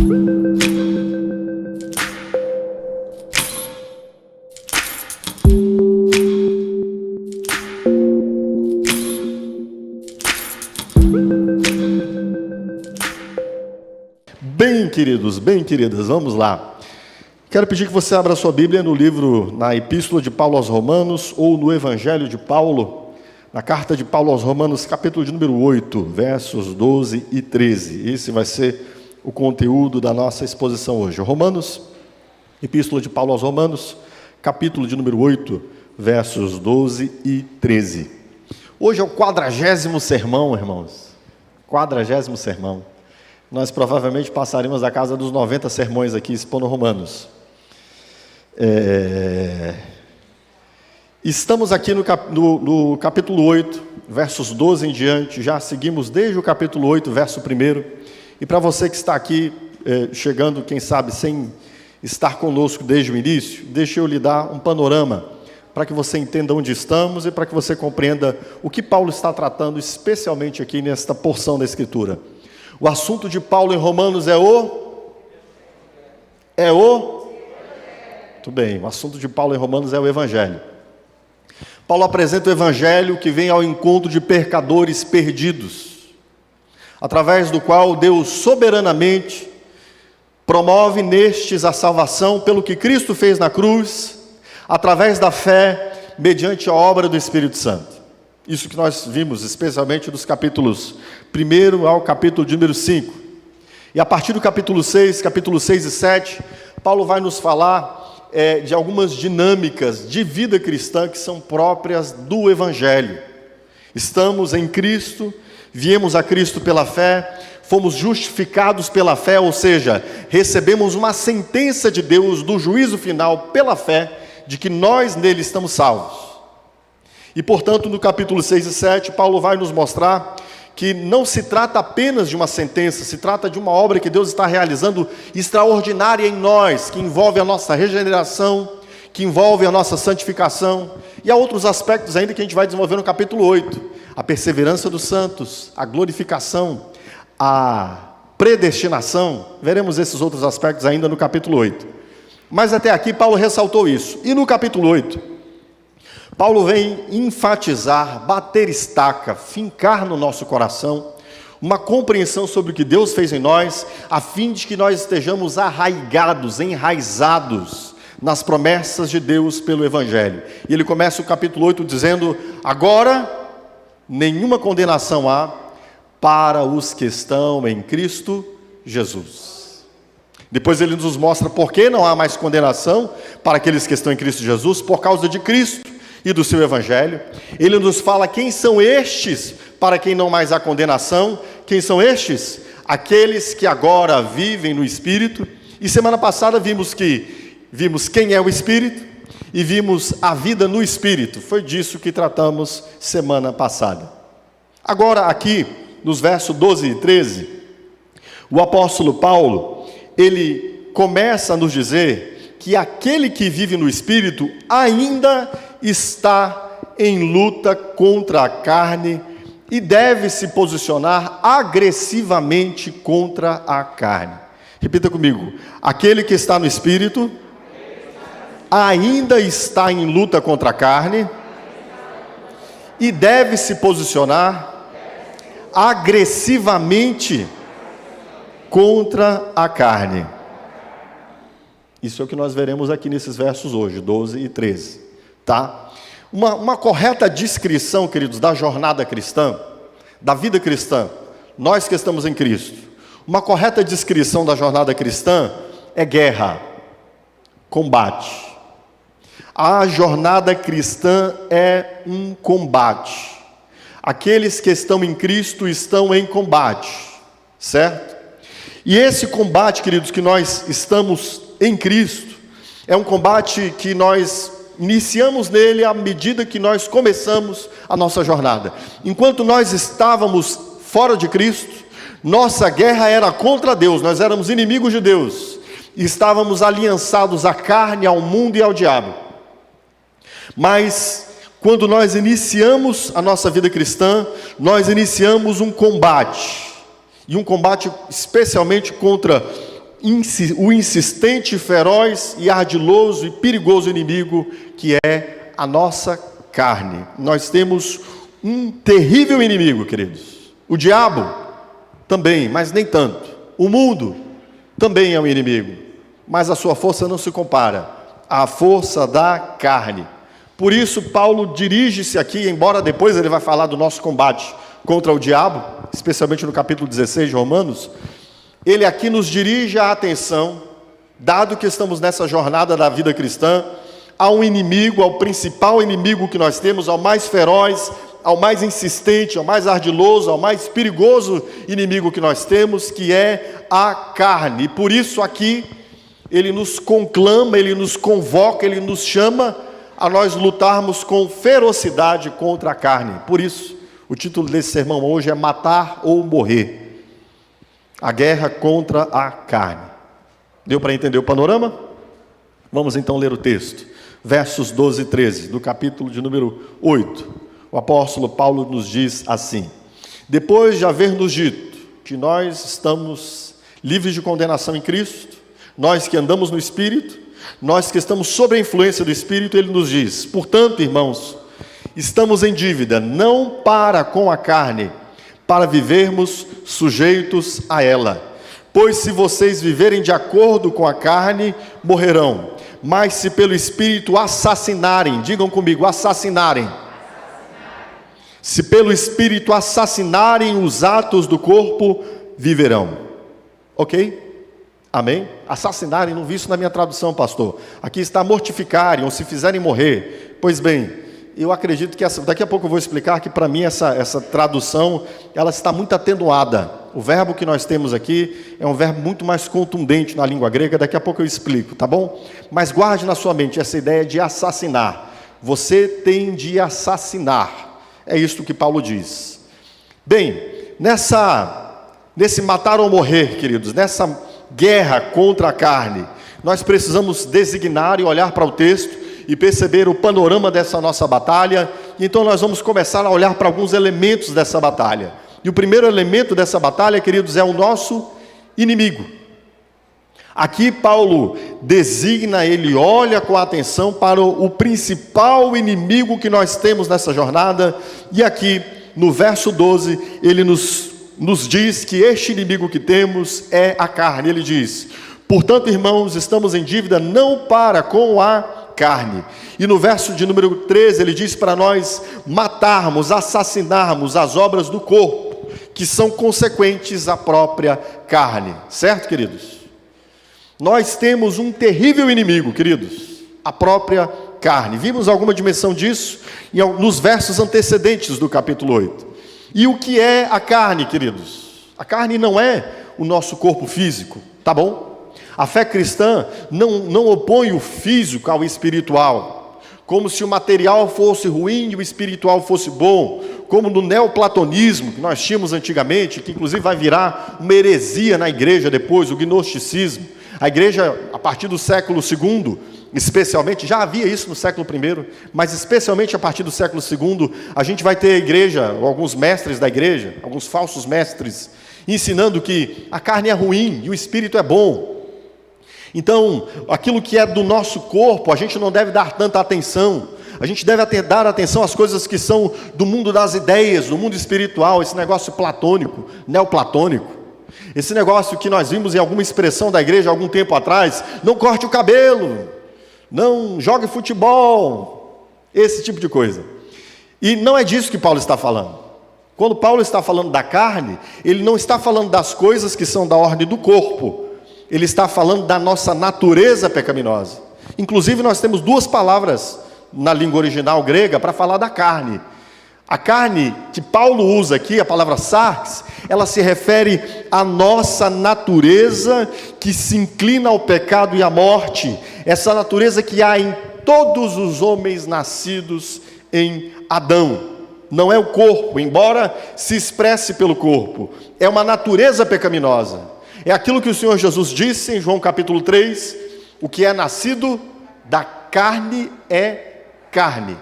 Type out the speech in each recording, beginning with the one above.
Bem, queridos, bem, queridas, vamos lá. Quero pedir que você abra a sua Bíblia no livro, na Epístola de Paulo aos Romanos, ou no Evangelho de Paulo, na carta de Paulo aos Romanos, capítulo de número 8, versos 12 e 13. Esse vai ser o conteúdo da nossa exposição hoje. Romanos, Epístola de Paulo aos Romanos, capítulo de número 8, versos 12 e 13. Hoje é o 40º sermão, irmãos. 40º sermão. Nós provavelmente passaremos da casa dos 90 sermões aqui expondo Romanos. Estamos aqui no capítulo 8, versos 12 em diante. Já seguimos desde o capítulo 8, verso 1. E para você que está aqui, chegando, quem sabe, sem estar conosco desde o início, deixa eu lhe dar um panorama, para que você entenda onde estamos e para que você compreenda o que Paulo está tratando, especialmente aqui nesta porção da Escritura. O assunto de Paulo em Romanos é Muito bem, o assunto de Paulo em Romanos é o Evangelho. Paulo apresenta o Evangelho que vem ao encontro de pecadores perdidos, através do qual Deus soberanamente promove nestes a salvação pelo que Cristo fez na cruz, através da fé, mediante a obra do Espírito Santo. Isso que nós vimos, especialmente dos capítulos 1 ao capítulo de número 5. E a partir do capítulo 6 e 7, Paulo vai nos falar de algumas dinâmicas de vida cristã que são próprias do Evangelho. Estamos em Cristo, viemos a Cristo pela fé, fomos justificados pela fé, ou seja, recebemos uma sentença de Deus do juízo final pela fé, de que nós nele estamos salvos. E, portanto, no capítulo 6 e 7, Paulo vai nos mostrar que não se trata apenas de uma sentença, se trata de uma obra que Deus está realizando extraordinária em nós, que envolve a nossa regeneração, que envolve a nossa santificação, e há outros aspectos ainda que a gente vai desenvolver no capítulo 8, a perseverança dos santos, a glorificação, a predestinação. Veremos esses outros aspectos ainda no capítulo 8. Mas até aqui Paulo ressaltou isso. E no capítulo 8, Paulo vem enfatizar, bater estaca, fincar no nosso coração uma compreensão sobre o que Deus fez em nós, a fim de que nós estejamos arraigados, enraizados nas promessas de Deus pelo Evangelho. E ele começa o capítulo 8 dizendo: agora nenhuma condenação há para os que estão em Cristo Jesus. Depois ele nos mostra por que não há mais condenação para aqueles que estão em Cristo Jesus, por causa de Cristo e do seu Evangelho. Ele nos fala quem são estes para quem não mais há condenação. Quem são estes? Aqueles que agora vivem no Espírito. E semana passada vimos quem é o Espírito e vimos a vida no Espírito. Foi disso que tratamos semana passada. Agora aqui, nos versos 12 e 13, o apóstolo Paulo, ele começa a nos dizer que aquele que vive no Espírito ainda está em luta contra a carne e deve se posicionar agressivamente contra a carne. Repita comigo: aquele que está no Espírito ainda está em luta contra a carne e deve se posicionar agressivamente contra a carne. Isso é o que nós veremos aqui nesses versos hoje, 12 e 13. Tá? Uma correta descrição, queridos, da jornada cristã, da vida cristã, nós que estamos em Cristo, uma correta descrição da jornada cristã é guerra, combate. A jornada cristã é um combate. Aqueles que estão em Cristo estão em combate, certo? E esse combate, queridos, que nós estamos em Cristo, é um combate que nós iniciamos nele à medida que nós começamos a nossa jornada. Enquanto nós estávamos fora de Cristo, nossa guerra era contra Deus, nós éramos inimigos de Deus, e estávamos aliançados à carne, ao mundo e ao diabo. Mas quando nós iniciamos a nossa vida cristã, nós iniciamos um combate, e um combate especialmente contra o insistente, feroz e ardiloso e perigoso inimigo que é a nossa carne. Nós temos um terrível inimigo, queridos. O diabo também, mas nem tanto. O mundo também é um inimigo, mas a sua força não se compara à força da carne. Por isso Paulo dirige-se aqui, embora depois ele vai falar do nosso combate contra o diabo, especialmente no capítulo 16 de Romanos, ele aqui nos dirige a atenção, dado que estamos nessa jornada da vida cristã, ao inimigo, ao principal inimigo que nós temos, ao mais feroz, ao mais insistente, ao mais ardiloso, ao mais perigoso inimigo que nós temos, que é a carne. E por isso aqui, ele nos conclama, ele nos convoca, ele nos chama a nós lutarmos com ferocidade contra a carne. Por isso, o título desse sermão hoje é Matar ou Morrer. A guerra contra a carne. Deu para entender o panorama? Vamos então ler o texto. Versos 12 e 13, do capítulo de número 8. O apóstolo Paulo nos diz assim: depois de haver nos dito que nós estamos livres de condenação em Cristo, nós que andamos no Espírito, nós que estamos sob a influência do Espírito, ele nos diz: portanto, irmãos, estamos em dívida, não para com a carne, para vivermos sujeitos a ela. Pois se vocês viverem de acordo com a carne, morrerão. Mas se pelo Espírito assassinarem, digam comigo, assassinarem. Se pelo Espírito assassinarem os atos do corpo, viverão. Ok? Amém? Assassinarem, não vi isso na minha tradução, pastor. Aqui está mortificarem, ou se fizerem morrer. Pois bem, eu acredito que daqui a pouco eu vou explicar que para mim essa tradução, ela está muito atenuada. O verbo que nós temos aqui é um verbo muito mais contundente na língua grega, daqui a pouco eu explico, tá bom? Mas guarde na sua mente essa ideia de assassinar. Você tem de assassinar. É isto que Paulo diz. Bem, nesse matar ou morrer, queridos, nessa guerra contra a carne, nós precisamos designar e olhar para o texto e perceber o panorama dessa nossa batalha. Então nós vamos começar a olhar para alguns elementos dessa batalha. E o primeiro elemento dessa batalha, queridos, é o nosso inimigo. Aqui Paulo designa, ele olha com atenção para o principal inimigo que nós temos nessa jornada. E aqui no verso 12, ele nos diz que este inimigo que temos é a carne. Ele diz: portanto, irmãos, estamos em dívida não para com a carne. E no verso de número 13, ele diz para nós matarmos, assassinarmos as obras do corpo, que são consequentes à própria carne. Certo, queridos? Nós temos um terrível inimigo, queridos, a própria carne. Vimos alguma dimensão disso nos versos antecedentes do capítulo 8. E o que é a carne, queridos? A carne não é o nosso corpo físico, tá bom? A fé cristã não opõe o físico ao espiritual, como se o material fosse ruim e o espiritual fosse bom, como no neoplatonismo que nós tínhamos antigamente, que inclusive vai virar uma heresia na igreja depois, o gnosticismo. A igreja, a partir do século II, especialmente, já havia isso no século I, mas especialmente a partir do século II, a gente vai ter a igreja, alguns mestres da igreja, alguns falsos mestres, ensinando que a carne é ruim e o espírito é bom. Então, aquilo que é do nosso corpo, a gente não deve dar tanta atenção. A gente deve dar atenção às coisas que são do mundo das ideias, do mundo espiritual, esse negócio platônico, neoplatônico. Esse negócio que nós vimos em alguma expressão da igreja há algum tempo atrás: não corte o cabelo, não jogue futebol, esse tipo de coisa. E não é disso que Paulo está falando. Quando Paulo está falando da carne, ele não está falando das coisas que são da ordem do corpo. Ele está falando da nossa natureza pecaminosa. Inclusive nós temos duas palavras na língua original grega para falar da carne. A carne que Paulo usa aqui, a palavra sarx, ela se refere à nossa natureza que se inclina ao pecado e à morte. Essa natureza que há em todos os homens nascidos em Adão. Não é o corpo, embora se expresse pelo corpo. É uma natureza pecaminosa. É aquilo que o Senhor Jesus disse em João capítulo 3, o que é nascido da carne é carne.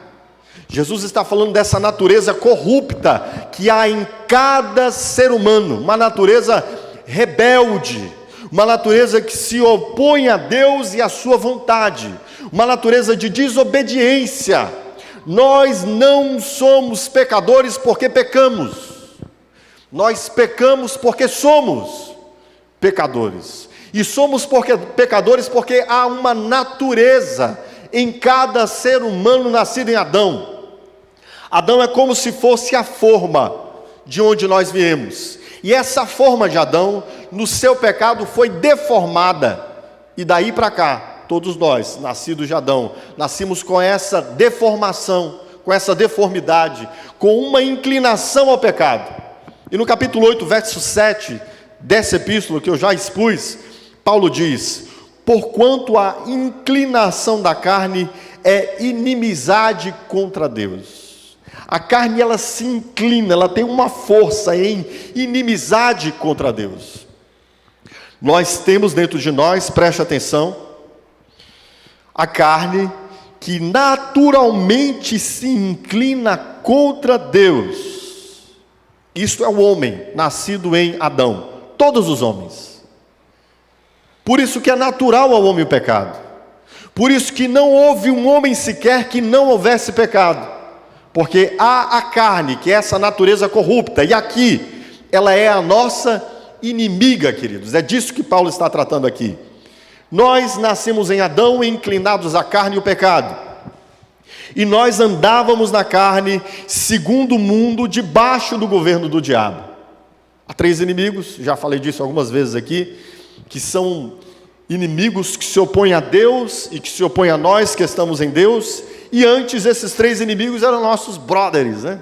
Jesus está falando dessa natureza corrupta que há em cada ser humano, uma natureza rebelde, uma natureza que se opõe a Deus e à sua vontade, uma natureza de desobediência. Nós não somos pecadores porque pecamos, nós pecamos porque somos pecadores, e somos pecadores porque há uma natureza em cada ser humano nascido em Adão. Adão é como se fosse a forma de onde nós viemos, e essa forma de Adão, no seu pecado, foi deformada, e daí para cá, todos nós, nascidos de Adão, nascimos com essa deformação, com essa deformidade, com uma inclinação ao pecado. E no capítulo 8, verso 7, dessa epístola que eu já expus, Paulo diz: porquanto a inclinação da carne é inimizade contra Deus. A carne, ela se inclina, ela tem uma força em inimizade contra Deus. Nós temos dentro de nós, preste atenção, a carne que naturalmente se inclina contra Deus. Isto é o homem nascido em Adão, todos os homens. Por isso que é natural ao homem o pecado. Por isso que não houve um homem sequer que não houvesse pecado. Porque há a carne, que é essa natureza corrupta, e aqui ela é a nossa inimiga, queridos. É disso que Paulo está tratando aqui. Nós nascemos em Adão inclinados à carne e o pecado, e nós andávamos na carne segundo o mundo, debaixo do governo do diabo. Há três inimigos, já falei disso algumas vezes aqui, que são inimigos que se opõem a Deus e que se opõem a nós que estamos em Deus. E antes esses três inimigos eram nossos brothers, né?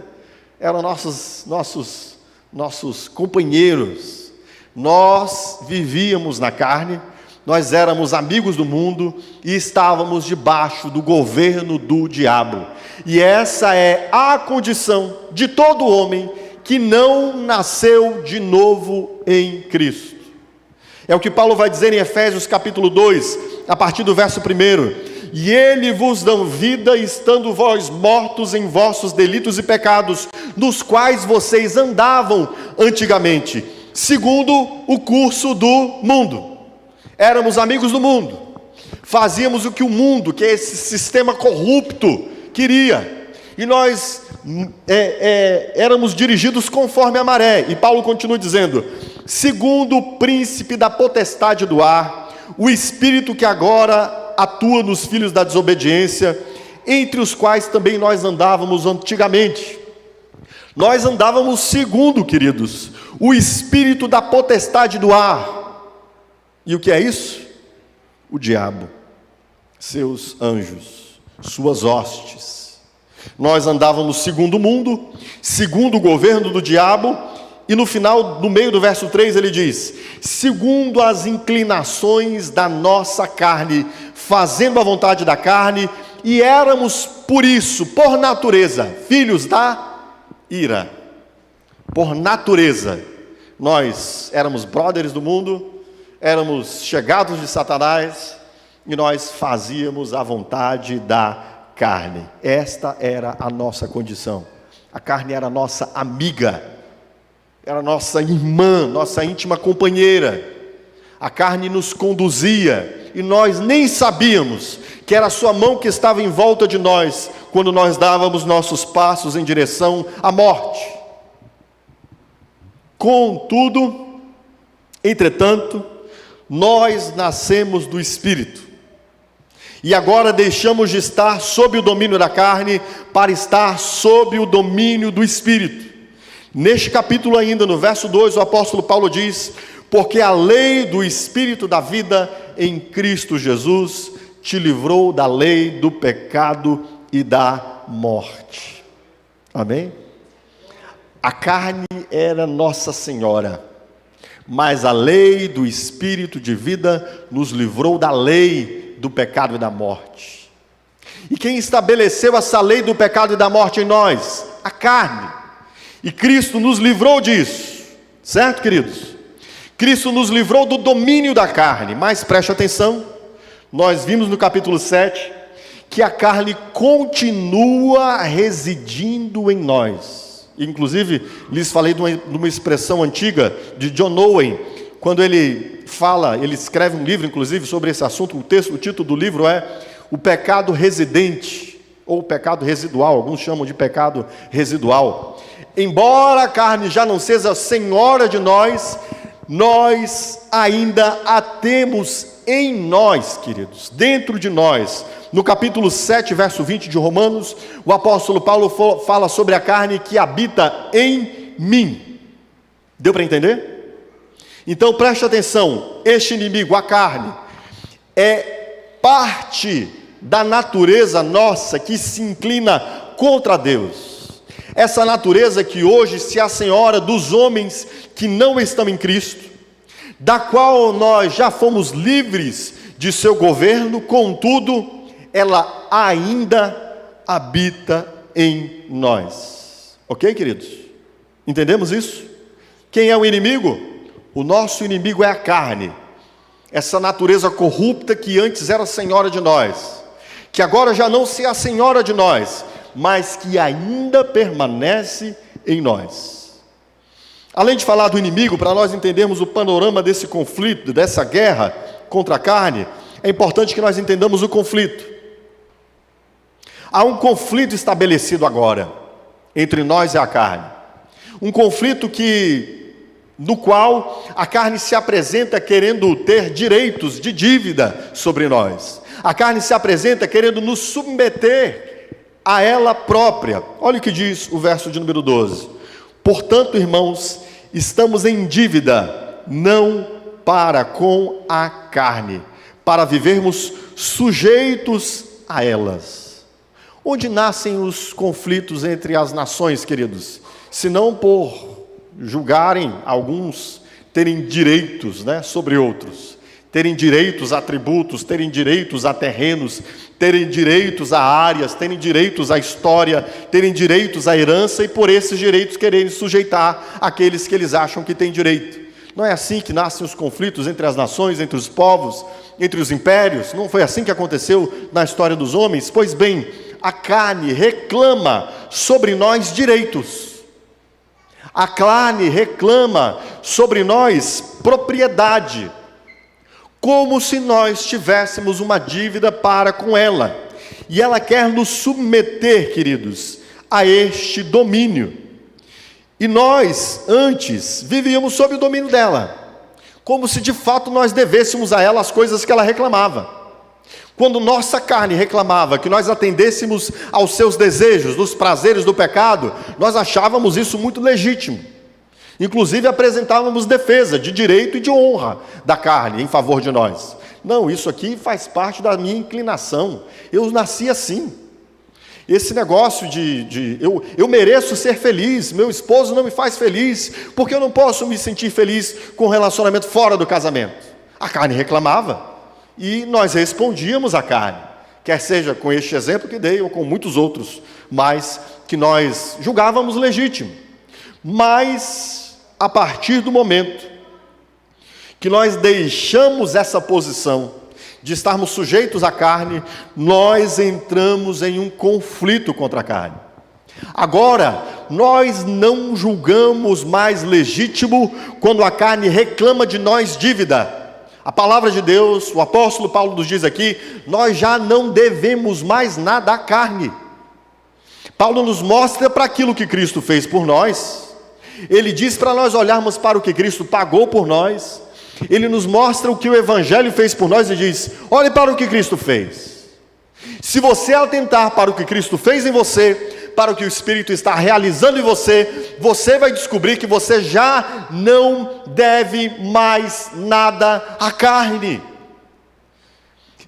Eram nossos companheiros. Nós vivíamos na carne, nós éramos amigos do mundo e estávamos debaixo do governo do diabo. E essa é a condição de todo homem que não nasceu de novo em Cristo. É o que Paulo vai dizer em Efésios capítulo 2, a partir do verso 1. E ele vos dá vida, estando vós mortos em vossos delitos e pecados, nos quais vocês andavam antigamente, segundo o curso do mundo. Éramos amigos do mundo, fazíamos o que o mundo, que é esse sistema corrupto, queria, e nós éramos dirigidos conforme a maré. E Paulo continua dizendo: segundo o príncipe da potestade do ar, o espírito que agora atua nos filhos da desobediência, entre os quais também nós andávamos antigamente. Nós andávamos segundo, queridos, o espírito da potestade do ar. E o que é isso? O diabo, seus anjos, suas hostes. Nós andávamos segundo o mundo, segundo o governo do diabo. E no final, no meio do verso 3, ele diz: segundo as inclinações da nossa carne, fazendo a vontade da carne, e éramos por isso, por natureza, filhos da ira. Por natureza, nós éramos brothers do mundo, éramos chegados de Satanás, e nós fazíamos a vontade da carne. Esta era a nossa condição. A carne era a nossa amiga, era nossa irmã, nossa íntima companheira. A carne nos conduzia e nós nem sabíamos que era a sua mão que estava em volta de nós quando nós dávamos nossos passos em direção à morte. Contudo, entretanto, nós nascemos do Espírito e agora deixamos de estar sob o domínio da carne para estar sob o domínio do Espírito. Neste capítulo ainda, no verso 2, o apóstolo Paulo diz: porque a lei do Espírito da vida em Cristo Jesus te livrou da lei do pecado e da morte. Amém? A carne era Nossa Senhora, mas a lei do Espírito de vida nos livrou da lei do pecado e da morte. E quem estabeleceu essa lei do pecado e da morte em nós? A carne. E Cristo nos livrou disso, certo, queridos? Cristo nos livrou do domínio da carne. Mas preste atenção, nós vimos no capítulo 7 que a carne continua residindo em nós. Inclusive, lhes falei de uma expressão antiga de John Owen, quando ele fala, ele escreve um livro, inclusive, sobre esse assunto. O título do livro é O Pecado Residente, ou o Pecado Residual, alguns chamam de pecado residual. Embora a carne já não seja senhora de nós, nós ainda a temos em nós, queridos, dentro de nós. No capítulo 7, verso 20 de Romanos, o apóstolo Paulo fala sobre a carne que habita em mim. Deu para entender? Então preste atenção, este inimigo, a carne, é parte da natureza nossa que se inclina contra Deus. Essa natureza que hoje se assenhora dos homens que não estão em Cristo, da qual nós já fomos livres de seu governo, contudo, ela ainda habita em nós. Ok, queridos? Entendemos isso? Quem é o inimigo? O nosso inimigo é a carne, essa natureza corrupta que antes era senhora de nós, que agora já não se é a senhora de nós, mas que ainda permanece em nós. Além de falar do inimigo, para nós entendermos o panorama desse conflito, dessa guerra contra a carne, é importante que nós entendamos o conflito. Há um conflito estabelecido agora entre nós e a carne. Um conflito no qual a carne se apresenta querendo ter direitos de dívida sobre nós. A carne se apresenta querendo nos submeter a ela própria. Olha o que diz o verso de número 12. Portanto, irmãos, estamos em dívida, não para com a carne, para vivermos sujeitos a elas. Onde nascem os conflitos entre as nações, queridos? Se não por julgarem alguns terem direitos, sobre outros, terem direitos a tributos, terem direitos a terrenos, terem direitos a áreas, terem direitos à história, terem direitos à herança, e por esses direitos quererem sujeitar aqueles que eles acham que têm direito. Não é assim que nascem os conflitos entre as nações, entre os povos, entre os impérios? Não foi assim que aconteceu na história dos homens? Pois bem, a carne reclama sobre nós direitos. A carne reclama sobre nós propriedade, como se nós tivéssemos uma dívida para com ela. E ela quer nos submeter, queridos, a este domínio. E nós, antes, vivíamos sob o domínio dela, como se de fato nós devêssemos a ela as coisas que ela reclamava. Quando nossa carne reclamava que nós atendêssemos aos seus desejos, dos prazeres do pecado, nós achávamos isso muito legítimo. Inclusive apresentávamos defesa de direito e de honra da carne em favor de nós. Não, isso aqui faz parte da minha inclinação. Eu nasci assim. Esse negócio eu mereço ser feliz, meu esposo não me faz feliz, porque eu não posso me sentir feliz com um relacionamento fora do casamento. A carne reclamava e nós respondíamos à carne, quer seja com este exemplo que dei ou com muitos outros, mas que nós julgávamos legítimo. Mas a partir do momento que nós deixamos essa posição de estarmos sujeitos à carne, nós entramos em um conflito contra a carne. Agora, nós não julgamos mais legítimo quando a carne reclama de nós dívida. A palavra de Deus, o apóstolo Paulo nos diz aqui, nós já não devemos mais nada à carne. Paulo nos mostra para aquilo que Cristo fez por nós. Ele diz para nós olharmos para o que Cristo pagou por nós. Ele nos mostra o que o Evangelho fez por nós e diz, olhe para o que Cristo fez. Se você atentar para o que Cristo fez em você, para o que o Espírito está realizando em você, você vai descobrir que você já não deve mais nada à carne.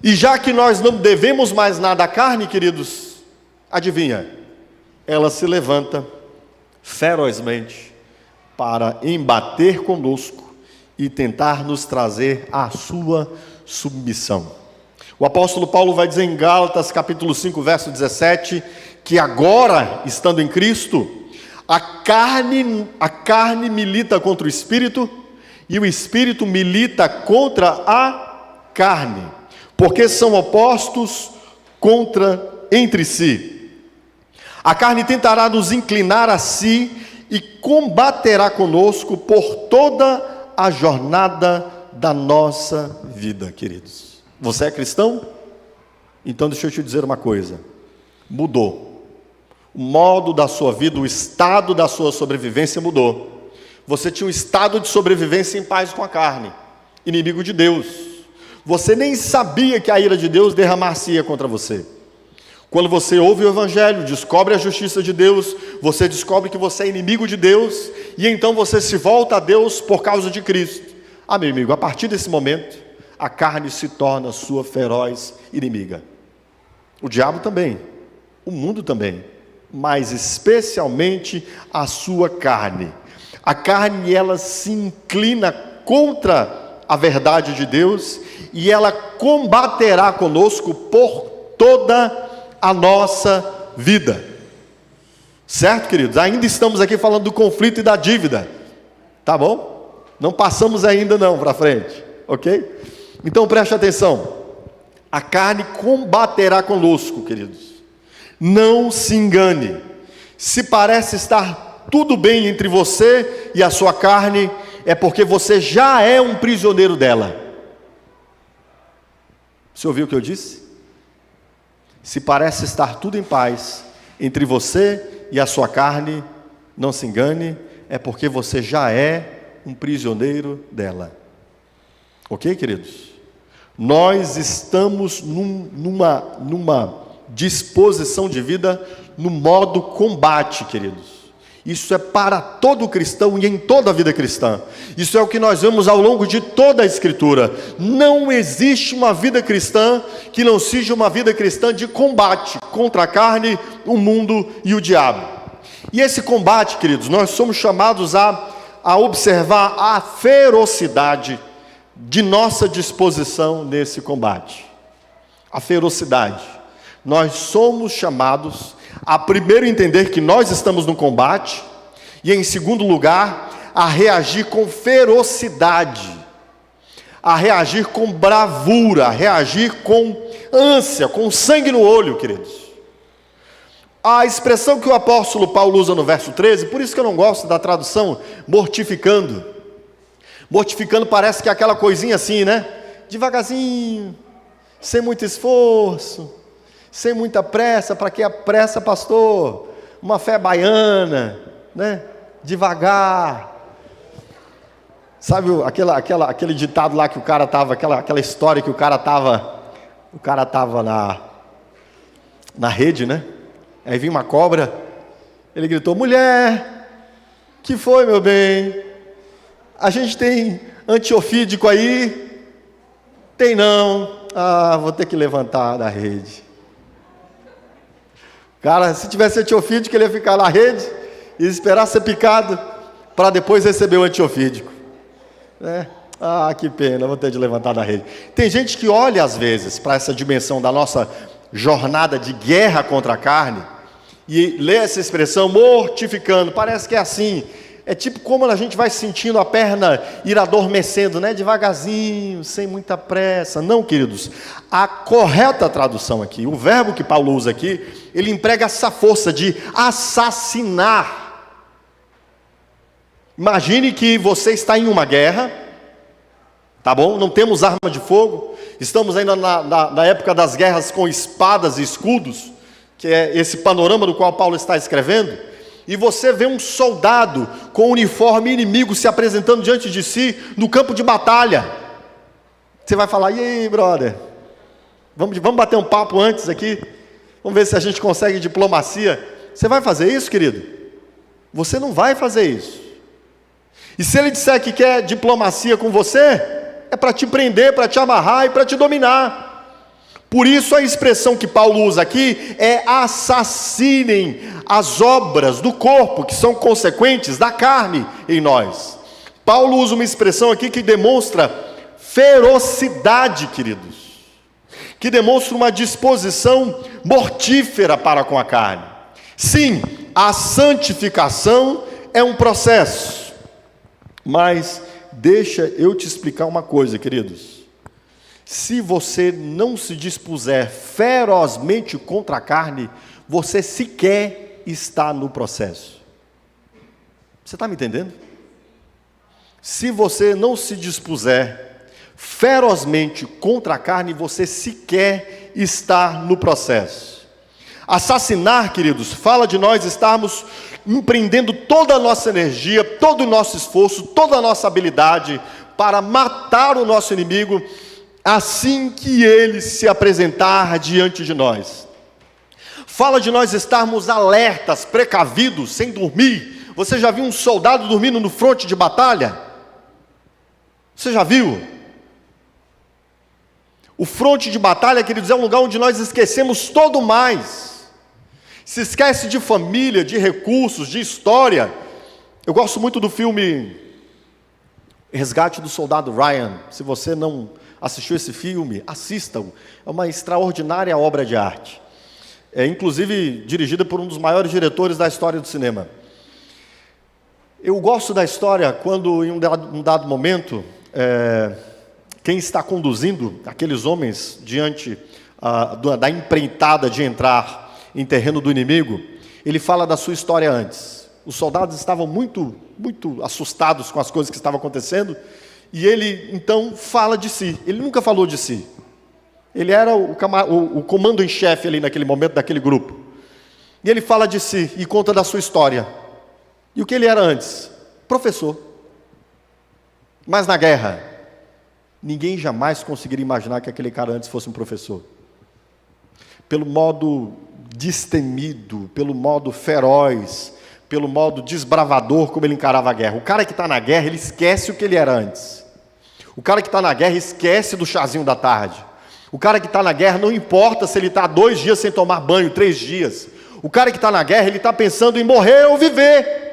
E já que nós não devemos mais nada à carne, queridos, adivinha? Ela se levanta ferozmente para embater conosco e tentar nos trazer à sua submissão. O apóstolo Paulo vai dizer em Gálatas capítulo 5, verso 17, que agora, estando em Cristo, a carne milita contra o Espírito, e o Espírito milita contra a carne, porque são opostos entre si. A carne tentará nos inclinar a si e combaterá conosco por toda a jornada da nossa vida, queridos. Você é cristão? Então deixa eu te dizer uma coisa. Mudou. O modo da sua vida, o estado da sua sobrevivência mudou. Você tinha um estado de sobrevivência em paz com a carne, inimigo de Deus. Você nem sabia que a ira de Deus derramar-se-ia contra você. Quando você ouve o Evangelho, descobre a justiça de Deus, você descobre que você é inimigo de Deus, e então você se volta a Deus por causa de Cristo. Ah, meu amigo, a partir desse momento, a carne se torna sua feroz inimiga. O diabo também, o mundo também, mas especialmente a sua carne. A carne, ela se inclina contra a verdade de Deus, e ela combaterá conosco por toda a nossa vida. Certo, queridos? Ainda estamos aqui falando do conflito e da dívida. Tá bom? Não passamos ainda não para frente. Ok? Então preste atenção. A carne combaterá conosco, queridos. Não se engane. Se parece estar tudo bem entre você e a sua carne, é porque você já é um prisioneiro dela. Você ouviu o que eu disse? Se parece estar tudo em paz entre você e a sua carne, não se engane, é porque você já é um prisioneiro dela. Ok, queridos? Nós estamos numa disposição de vida no modo combate, queridos. Isso é para todo cristão e em toda a vida cristã. Isso é o que nós vemos ao longo de toda a Escritura. Não existe uma vida cristã que não seja uma vida cristã de combate contra a carne, o mundo e o diabo. E esse combate, queridos, nós somos chamados a observar a ferocidade de nossa disposição nesse combate. A ferocidade. Nós somos chamados a primeiro entender que nós estamos no combate, e em segundo lugar, a reagir com ferocidade, a reagir com bravura, a reagir com ânsia, com sangue no olho, queridos. A expressão que o apóstolo Paulo usa no verso 13, por isso que eu não gosto da tradução mortificando. Mortificando parece que é aquela coisinha assim, né? Devagarzinho, sem muito esforço, sem muita pressa. Para que a pressa, pastor? Uma fé baiana, né? Devagar. Sabe aquele ditado lá que o cara estava, aquela história que o cara estava na rede, né? Aí vinha uma cobra, ele gritou: mulher, que foi, meu bem? A gente tem antiofídico aí? Tem não. Ah, vou ter que levantar da rede. Cara, se tivesse antiofídico, ele ia ficar na rede e esperar ser picado para depois receber o antiofídico. Ah, que pena, vou ter de levantar da rede. Tem gente que olha às vezes para essa dimensão da nossa jornada de guerra contra a carne e lê essa expressão mortificando, parece que é assim. É tipo como a gente vai sentindo a perna ir adormecendo, né? Devagarzinho, sem muita pressa. Não, queridos, a correta tradução aqui, o verbo que Paulo usa aqui, ele emprega essa força de assassinar. Imagine que você está em uma guerra, tá bom? Não temos arma de fogo, estamos ainda na época das guerras com espadas e escudos, que é esse panorama do qual Paulo está escrevendo. E você vê um soldado com uniforme inimigo se apresentando diante de si no campo de batalha. Você vai falar: e aí, brother? Vamos bater um papo antes aqui? Vamos ver se a gente consegue diplomacia. Você vai fazer isso, querido? Você não vai fazer isso. E se ele disser que quer diplomacia com você, é para te prender, para te amarrar e para te dominar. Por isso a expressão que Paulo usa aqui é: assassinem as obras do corpo que são consequentes da carne em nós. Paulo usa uma expressão aqui que demonstra ferocidade, queridos, que demonstra uma disposição mortífera para com a carne. Sim, a santificação é um processo, mas deixa eu te explicar uma coisa, queridos. Se você não se dispuser ferozmente contra a carne, você sequer está no processo. Você está me entendendo? se você não se dispuser ferozmente contra a carne, você sequer está no processo. Assassinar, queridos, fala de nós estarmos empreendendo toda a nossa energia, todo o nosso esforço, toda a nossa habilidade para matar o nosso inimigo assim que ele se apresentar diante de nós. Fala de nós estarmos alertas, precavidos, sem dormir. Você já viu um soldado dormindo no fronte de batalha? Você já viu? O fronte de batalha, queridos, é um lugar onde nós esquecemos todo mais. Se esquece de família, de recursos, de história. Eu gosto muito do filme Resgate do Soldado Ryan. Se você não assistiu esse filme, assista-o. É uma extraordinária obra de arte. É inclusive dirigida por um dos maiores diretores da história do cinema. Eu gosto da história quando, em um dado momento, quem está conduzindo aqueles homens diante da empreitada de entrar em terreno do inimigo, ele fala da sua história antes. Os soldados estavam muito assustados com as coisas que estavam acontecendo, e ele então fala de si. Ele nunca falou de si. Ele era o comando em chefe ali naquele momento daquele grupo. E ele fala de si e conta da sua história. E o que ele era antes? Professor. Mas na guerra, ninguém jamais conseguiria imaginar que aquele cara antes fosse um professor. Pelo modo destemido, pelo modo feroz, pelo modo desbravador como ele encarava a guerra. O cara que está na guerra, ele esquece o que ele era antes. O cara que está na guerra esquece do chazinho da tarde. O cara que está na guerra, não importa se ele está 2 dias sem tomar banho, 3 dias. O cara que está na guerra, ele está pensando em morrer ou viver,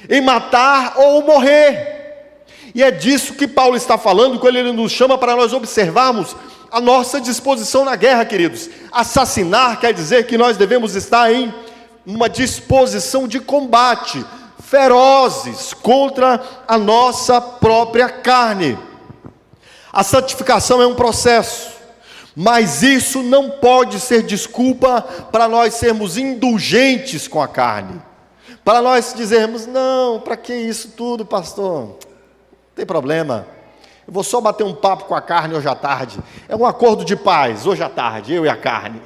em matar ou morrer. E é disso que Paulo está falando quando ele nos chama para nós observarmos a nossa disposição na guerra, queridos. Assassinar quer dizer que nós devemos estar em uma disposição de combate, ferozes contra a nossa própria carne. A santificação é um processo, mas isso não pode ser desculpa para nós sermos indulgentes com a carne. Para nós dizermos, não, para que isso tudo, pastor? Não tem problema. Eu vou só bater um papo com a carne hoje à tarde. É um acordo de paz, hoje à tarde, eu e a carne.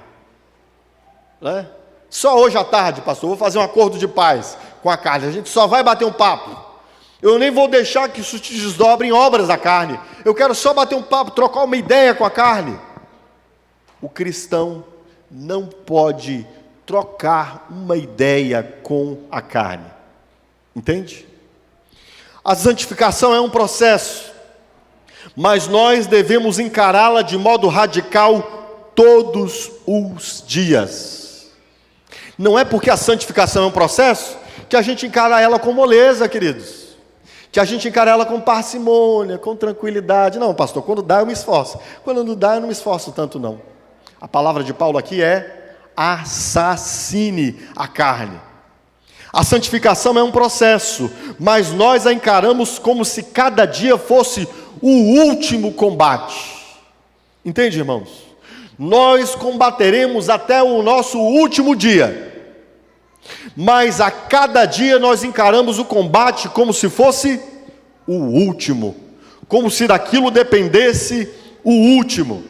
Né? Só hoje à tarde, pastor, vou fazer um acordo de paz com a carne. A gente só vai bater um papo. Eu nem vou deixar que isso te desdobre em obras da carne. Eu quero só bater um papo, trocar uma ideia com a carne. O cristão não pode trocar uma ideia com a carne. Entende? A santificação é um processo, mas nós devemos encará-la de modo radical todos os dias. Não é porque a santificação é um processo que a gente encara ela com moleza, queridos. Que a gente encara ela com parcimônia, com tranquilidade. Não, pastor, quando dá eu me esforço. Quando não dá eu não me esforço tanto não. A palavra de Paulo aqui é assassine a carne. A santificação é um processo, mas nós a encaramos como se cada dia fosse o último combate. Entende, irmãos? Nós combateremos até o nosso último dia, mas a cada dia nós encaramos o combate como se fosse o último, como se daquilo dependesse o último.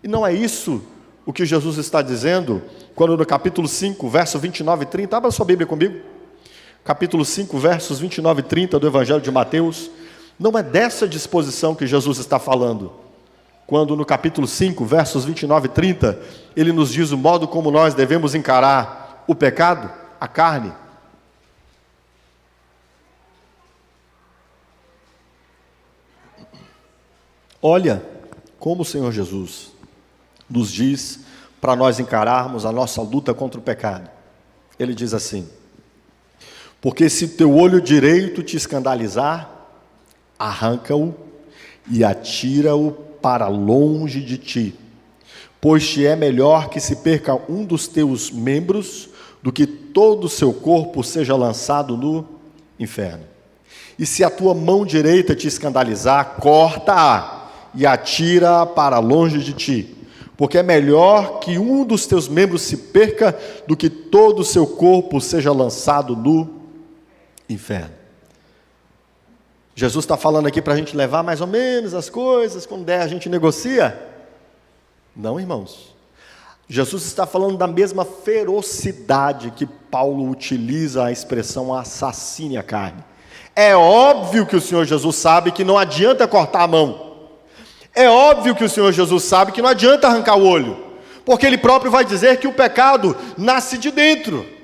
E não é isso o que Jesus está dizendo quando no capítulo 5, verso 29 e 30, abra sua Bíblia comigo, capítulo 5, versos 29 e 30 do Evangelho de Mateus. Não é dessa disposição que Jesus está falando, quando no capítulo 5, versos 29 e 30, ele nos diz o modo como nós devemos encarar o pecado, a carne. Olha como o Senhor Jesus nos diz para nós encararmos a nossa luta contra o pecado. Ele diz assim: porque se teu olho direito te escandalizar, arranca-o e atira-o para longe de ti, pois te é melhor que se perca um dos teus membros do que todo o seu corpo seja lançado no inferno. E se a tua mão direita te escandalizar, corta-a e atira-a para longe de ti, porque é melhor que um dos teus membros se perca do que todo o seu corpo seja lançado no inferno. Jesus está falando aqui para a gente levar mais ou menos as coisas, quando der a gente negocia? Não, irmãos. Jesus está falando da mesma ferocidade que Paulo utiliza a expressão assassine a carne. É óbvio que o Senhor Jesus sabe que não adianta cortar a mão. É óbvio que o Senhor Jesus sabe que não adianta arrancar o olho, porque Ele próprio vai dizer que o pecado nasce de dentro.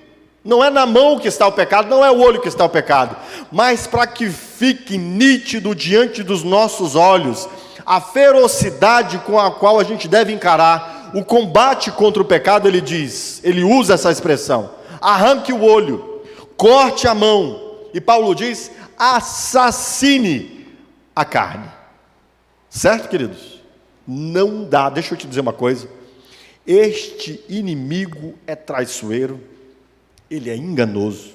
Não é na mão que está o pecado, não é o olho que está o pecado. Mas para que fique nítido diante dos nossos olhos a ferocidade com a qual a gente deve encarar o combate contra o pecado, ele usa essa expressão: arranque o olho, corte a mão. E Paulo diz: assassine a carne. Certo, queridos? Não dá, deixa eu te dizer uma coisa. Este inimigo é traiçoeiro, ele é enganoso.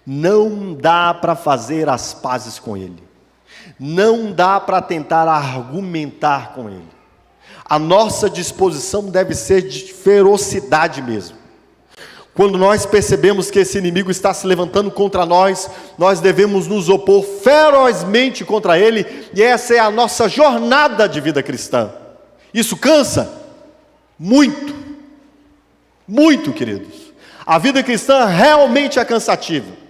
Não dá para fazer as pazes com ele. Não dá para tentar argumentar com ele. A nossa disposição deve ser de ferocidade mesmo. Quando nós percebemos que esse inimigo está se levantando contra nós, nós devemos nos opor ferozmente contra ele, e essa é a nossa jornada de vida cristã. Isso cansa? Muito. Muito, queridos. A vida cristã realmente é cansativa.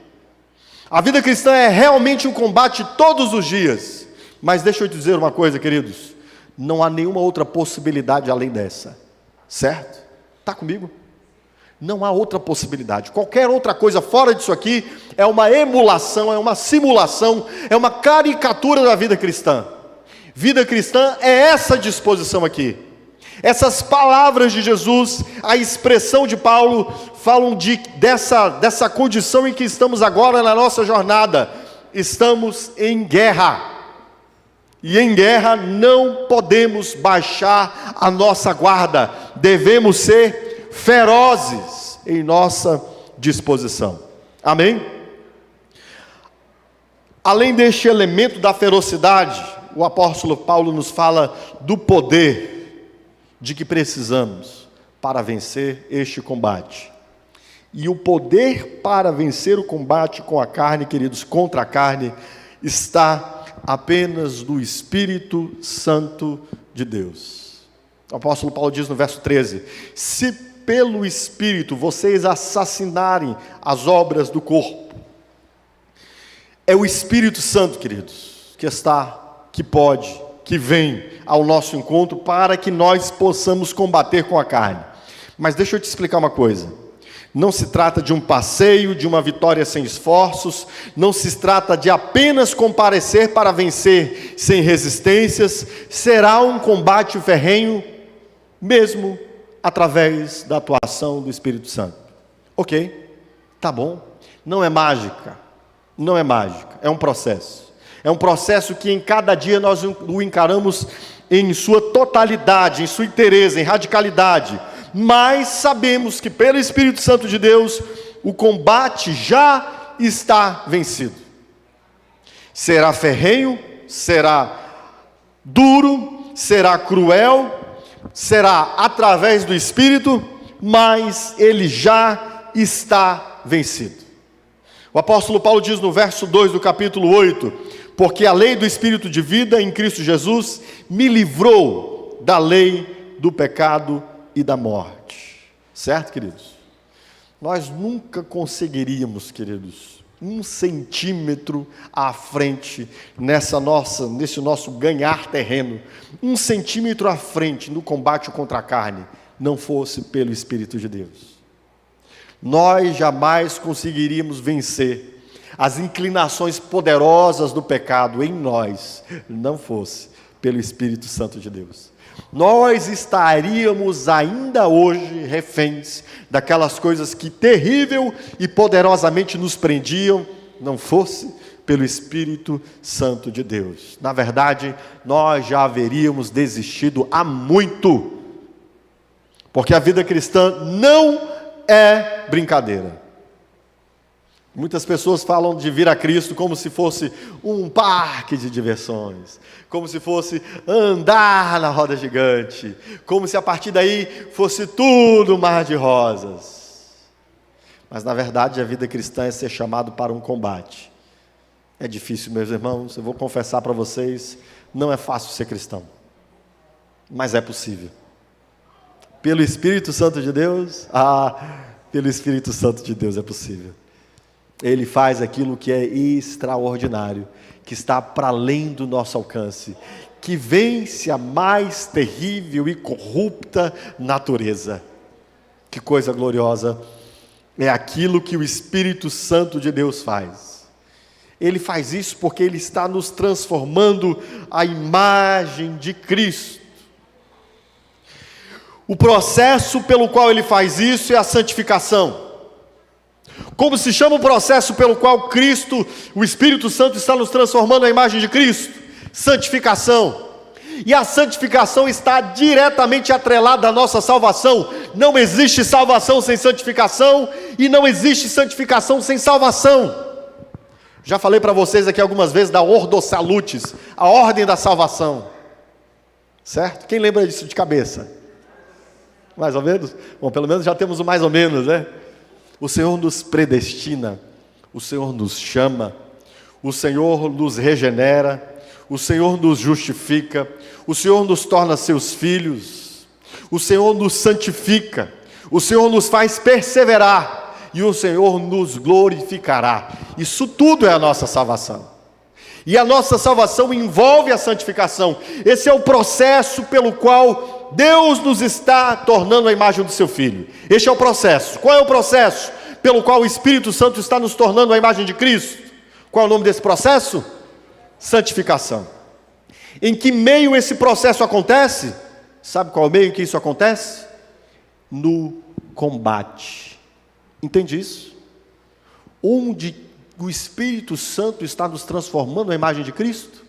A vida cristã é realmente um combate todos os dias. Mas deixa eu te dizer uma coisa, queridos. Não há nenhuma outra possibilidade além dessa. Certo? Está comigo? Não há outra possibilidade. Qualquer outra coisa fora disso aqui é uma emulação, é uma simulação, é uma caricatura da vida cristã. Vida cristã é essa disposição aqui. Essas palavras de Jesus, a expressão de Paulo, falam dessa condição em que estamos agora na nossa jornada. Estamos em guerra. E em guerra não podemos baixar a nossa guarda. Devemos ser ferozes em nossa disposição. Amém? Além deste elemento da ferocidade, o apóstolo Paulo nos fala do poder de que precisamos para vencer este combate. E o poder para vencer o combate com a carne, queridos, contra a carne, está apenas no Espírito Santo de Deus. O apóstolo Paulo diz no verso 13: se pelo Espírito vocês assassinarem as obras do corpo. É o Espírito Santo, queridos, que pode, que vem ao nosso encontro para que nós possamos combater com a carne. Mas deixa eu te explicar uma coisa. Não se trata de um passeio, de uma vitória sem esforços, não se trata de apenas comparecer para vencer sem resistências. Será um combate ferrenho, mesmo através da atuação do Espírito Santo. Ok, tá bom. Não é mágica, é um processo. É um processo que em cada dia nós o encaramos em sua totalidade, em sua inteireza, em radicalidade. Mas sabemos que pelo Espírito Santo de Deus, o combate já está vencido. Será ferrenho, será duro, será cruel, será através do Espírito, mas ele já está vencido. O apóstolo Paulo diz no verso 2 do capítulo 8: porque a lei do Espírito de vida em Cristo Jesus me livrou da lei do pecado e da morte. Certo, queridos? Nós nunca conseguiríamos, queridos, 1 centímetro à frente nesse nosso ganhar terreno, 1 centímetro à frente no combate contra a carne, não fosse pelo Espírito de Deus. Nós jamais conseguiríamos vencer as inclinações poderosas do pecado em nós, não fosse pelo Espírito Santo de Deus. Nós estaríamos ainda hoje reféns daquelas coisas que terrível e poderosamente nos prendiam, não fosse pelo Espírito Santo de Deus. Na verdade, nós já haveríamos desistido há muito, porque a vida cristã não é brincadeira. Muitas pessoas falam de vir a Cristo como se fosse um parque de diversões, como se fosse andar na roda gigante, como se a partir daí fosse tudo mar de rosas. Mas na verdade a vida cristã é ser chamado para um combate. É difícil, meus irmãos, eu vou confessar para vocês, não é fácil ser cristão, mas é possível. Pelo Espírito Santo de Deus, pelo Espírito Santo de Deus é possível. Ele faz aquilo que é extraordinário, que está para além do nosso alcance, que vence a mais terrível e corrupta natureza. Que coisa gloriosa é aquilo que o Espírito Santo de Deus faz. Ele faz isso porque Ele está nos transformando à imagem de Cristo. O processo pelo qual Ele faz isso é a santificação. Como se chama o processo pelo qual Cristo, o Espírito Santo, está nos transformando à imagem de Cristo? Santificação. E a santificação está diretamente atrelada à nossa salvação. Não existe salvação sem santificação, e não existe santificação sem salvação. Já falei para vocês aqui algumas vezes da Ordo Salutis, a ordem da salvação. Certo? Quem lembra disso de cabeça? Mais ou menos? Bom, pelo menos já temos o mais ou menos, né? O Senhor nos predestina, o Senhor nos chama, o Senhor nos regenera, o Senhor nos justifica, o Senhor nos torna seus filhos, o Senhor nos santifica, o Senhor nos faz perseverar, e o Senhor nos glorificará. Isso tudo é a nossa salvação. E a nossa salvação envolve a santificação. Esse é o processo pelo qual Deus nos está tornando a imagem do seu Filho. Este é o processo. Qual é o processo pelo qual o Espírito Santo está nos tornando a imagem de Cristo? Qual é o nome desse processo? Santificação. Em que meio esse processo acontece? Sabe qual é o meio em que isso acontece? No combate. Entende isso? Onde o Espírito Santo está nos transformando a imagem de Cristo?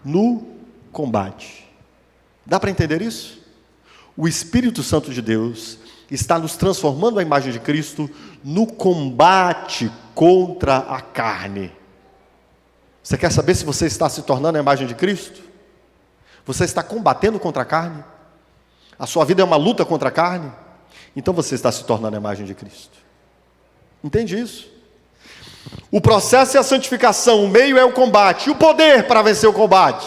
No combate. Dá para entender isso? O Espírito Santo de Deus está nos transformando a imagem de Cristo no combate contra a carne. Você quer saber se você está se tornando a imagem de Cristo? Você está combatendo contra a carne? A sua vida é uma luta contra a carne? Então você está se tornando a imagem de Cristo. Entende isso? O processo é a santificação, o meio é o combate. E o poder para vencer o combate?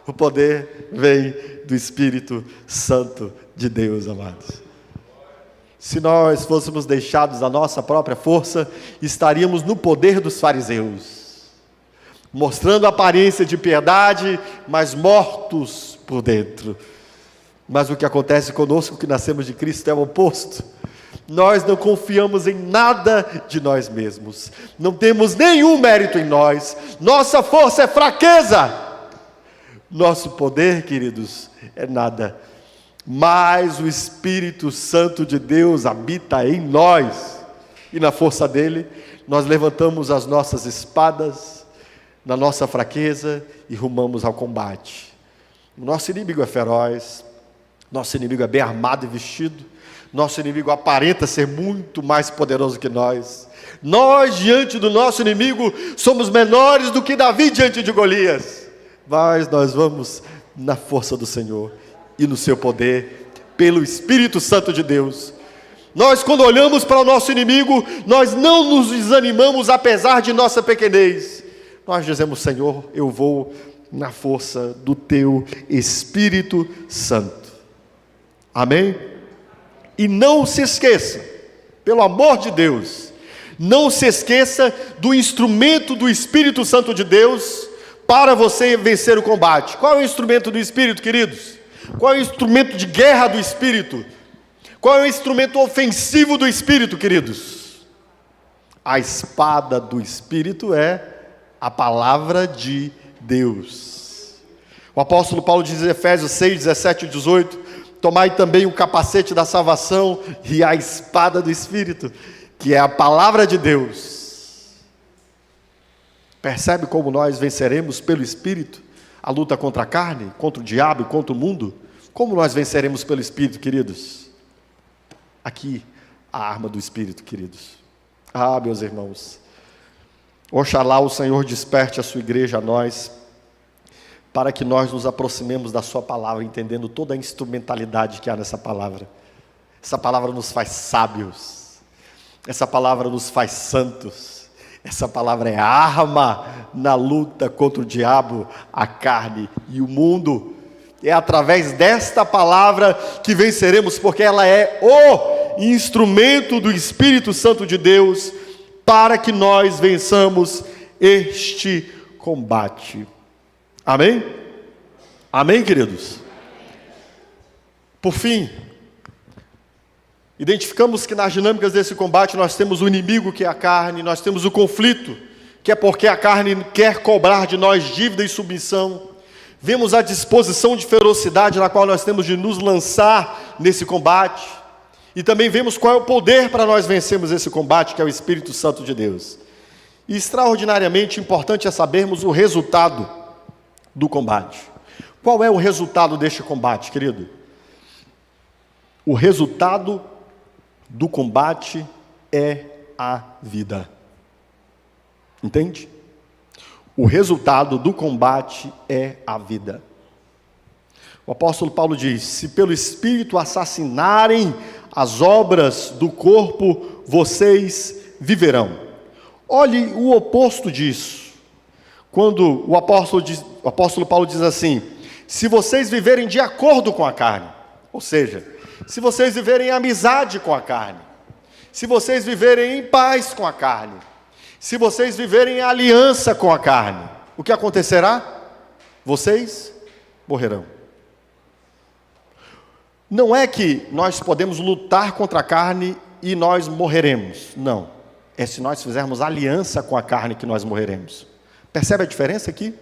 O poder vem do Espírito Santo de Deus, amados. Se nós fôssemos deixados à nossa própria força, estaríamos no poder dos fariseus, mostrando aparência de piedade, mas mortos por dentro. Mas o que acontece conosco que nascemos de Cristo é o oposto. Nós não confiamos em nada de nós mesmos, não temos nenhum mérito em nós, nossa força é fraqueza, nosso poder, queridos, é nada, mas o Espírito Santo de Deus habita em nós, e na força dele, nós levantamos as nossas espadas, na nossa fraqueza, e rumamos ao combate. O nosso inimigo é feroz, nosso inimigo é bem armado e vestido, nosso inimigo aparenta ser muito mais poderoso que nós. Nós, diante do nosso inimigo, somos menores do que Davi diante de Golias. Mas nós vamos na força do Senhor e no seu poder, pelo Espírito Santo de Deus. Nós, quando olhamos para o nosso inimigo, nós não nos desanimamos apesar de nossa pequenez. Nós dizemos: Senhor, eu vou na força do teu Espírito Santo. Amém? E não se esqueça, pelo amor de Deus, não se esqueça do instrumento do Espírito Santo de Deus para você vencer o combate. Qual é o instrumento do Espírito, queridos? Qual é o instrumento de guerra do Espírito? Qual é o instrumento ofensivo do Espírito, queridos? A espada do Espírito é a palavra de Deus. O apóstolo Paulo diz em Efésios 6, 17 e 18: tomai também o capacete da salvação e a espada do Espírito, que é a palavra de Deus. Percebe como nós venceremos pelo Espírito a luta contra a carne, contra o diabo e contra o mundo? Como nós venceremos pelo Espírito, queridos? Aqui, a arma do Espírito, queridos. Meus irmãos, oxalá o Senhor desperte a sua igreja a nós, para que nós nos aproximemos da sua palavra, entendendo toda a instrumentalidade que há nessa palavra. Essa palavra nos faz sábios, essa palavra nos faz santos, Essa palavra é arma na luta contra o diabo, a carne e o mundo. É através desta palavra que venceremos, porque ela é o instrumento do Espírito Santo de Deus para que nós vençamos este combate. Amém? Amém, queridos? Por fim, identificamos que nas dinâmicas desse combate nós temos o inimigo, que é a carne, nós temos o conflito, que é porque a carne quer cobrar de nós dívida e submissão. Vemos a disposição de ferocidade na qual nós temos de nos lançar nesse combate. E também vemos qual é o poder para nós vencermos esse combate, que é o Espírito Santo de Deus. E extraordinariamente importante é sabermos o resultado do combate. Qual é o resultado deste combate, querido? O resultado do combate é a vida. Entende? O resultado do combate é a vida. O apóstolo Paulo diz: se pelo Espírito assassinarem as obras do corpo, vocês viverão. Olhe o oposto disso. Quando o apóstolo Paulo diz assim: se vocês viverem de acordo com a carne, ou seja, se vocês viverem em amizade com a carne, se vocês viverem em paz com a carne, se vocês viverem em aliança com a carne, o que acontecerá? Vocês morrerão. Não é que nós podemos lutar contra a carne e nós morreremos. Não. É se nós fizermos aliança com a carne que nós morreremos. Percebe a diferença aqui?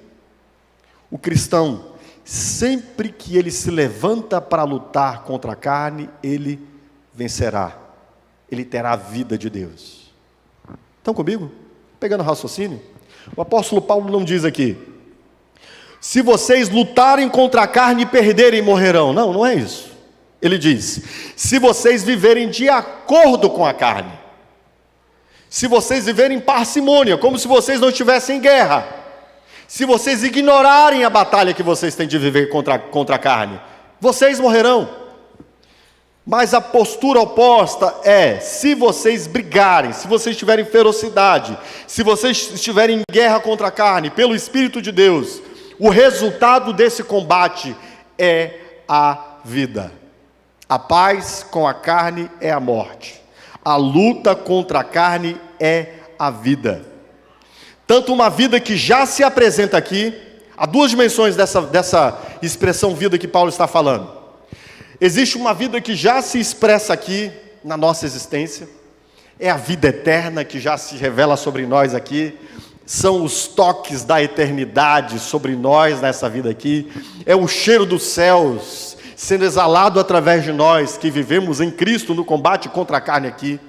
O cristão, sempre que ele se levanta para lutar contra a carne, ele vencerá. Ele terá a vida de Deus. Estão comigo? Pegando o raciocínio? O apóstolo Paulo não diz aqui: se vocês lutarem contra a carne e perderem, morrerão. Não, não é isso. Ele diz: se vocês viverem de acordo com a carne, se vocês viverem em parcimônia, como se vocês não estivessem em guerra, se vocês ignorarem a batalha que vocês têm de viver contra a carne, vocês morrerão. Mas a postura oposta é: se vocês brigarem, se vocês tiverem ferocidade, se vocês estiverem em guerra contra a carne, pelo Espírito de Deus, o resultado desse combate é a vida. A paz com a carne é a morte. A luta contra a carne é a vida. Tanto uma vida que já se apresenta aqui, há duas dimensões dessa expressão vida que Paulo está falando. Existe uma vida que já se expressa aqui na nossa existência, é a vida eterna que já se revela sobre nós aqui, são os toques da eternidade sobre nós nessa vida aqui, é o cheiro dos céus sendo exalado através de nós que vivemos em Cristo no combate contra a carne aqui,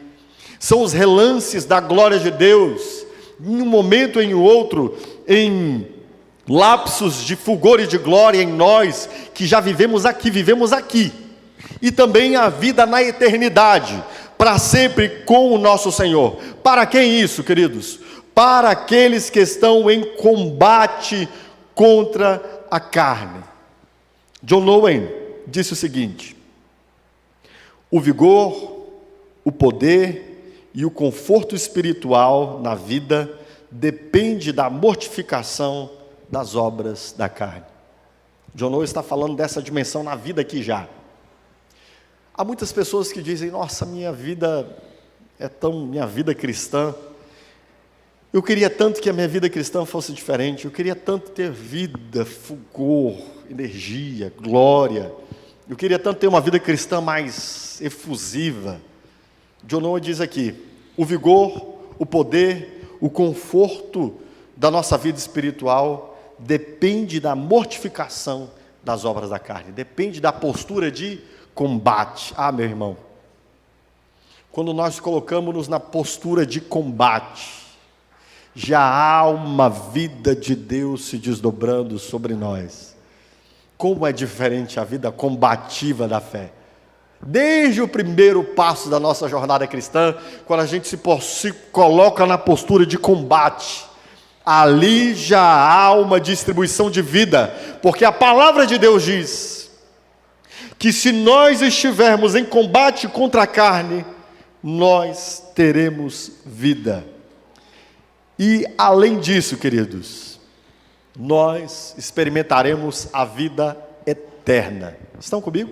são os relances da glória de Deus, em um momento ou em outro, em lapsos de fulgor e de glória em nós, que já vivemos aqui, e também a vida na eternidade, para sempre com o nosso Senhor. Para quem isso, queridos? Para aqueles que estão em combate contra a carne. John Owen disse o seguinte: o vigor, o poder e o conforto espiritual na vida depende da mortificação das obras da carne. John Owen está falando dessa dimensão na vida aqui já. Há muitas pessoas que dizem: nossa, minha vida cristã, eu queria tanto que a minha vida cristã fosse diferente, eu queria tanto ter vida, fulgor, energia, glória, eu queria tanto ter uma vida cristã mais efusiva. John Owen diz aqui: o vigor, o poder, o conforto da nossa vida espiritual depende da mortificação das obras da carne, depende da postura de combate. Ah, meu irmão, quando nós colocamos-nos na postura de combate, já há uma vida de Deus se desdobrando sobre nós. Como é diferente a vida combativa da fé. Desde o primeiro passo da nossa jornada cristã, quando a gente se coloca na postura de combate, ali já há uma distribuição de vida, porque a palavra de Deus diz que se nós estivermos em combate contra a carne, nós teremos vida. E além disso, queridos, nós experimentaremos a vida eterna. Estão comigo?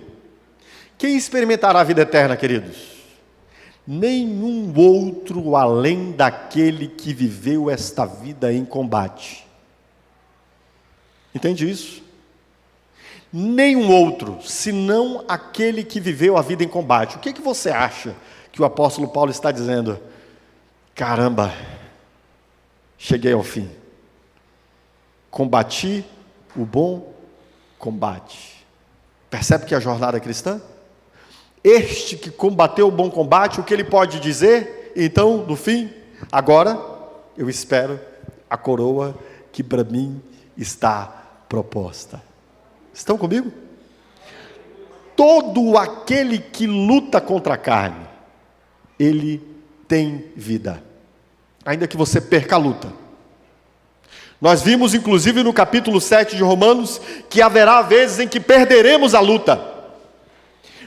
Quem experimentará a vida eterna, queridos? Nenhum outro além daquele que viveu esta vida em combate. Entende isso? Nenhum outro, senão aquele que viveu a vida em combate. O que você acha que o apóstolo Paulo está dizendo? Caramba, cheguei ao fim. Combati o bom combate. Percebe que é a jornada cristã? Este que combateu o bom combate, o que ele pode dizer? Então, no fim, agora eu espero a coroa que para mim está proposta. Estão comigo? Todo aquele que luta contra a carne, ele tem vida, ainda que você perca a luta. Nós vimos inclusive no capítulo 7 de Romanos, que haverá vezes em que perderemos a luta,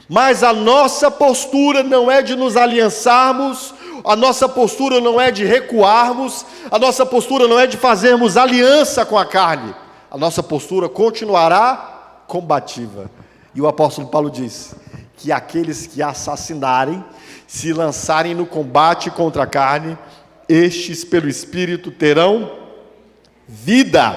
mas a nossa postura não é de nos aliançarmos, a nossa postura não é de recuarmos, a nossa postura não é de fazermos aliança com a carne, a nossa postura continuará combativa. E o apóstolo Paulo diz que aqueles que assassinarem, se lançarem no combate contra a carne, estes pelo Espírito terão vida.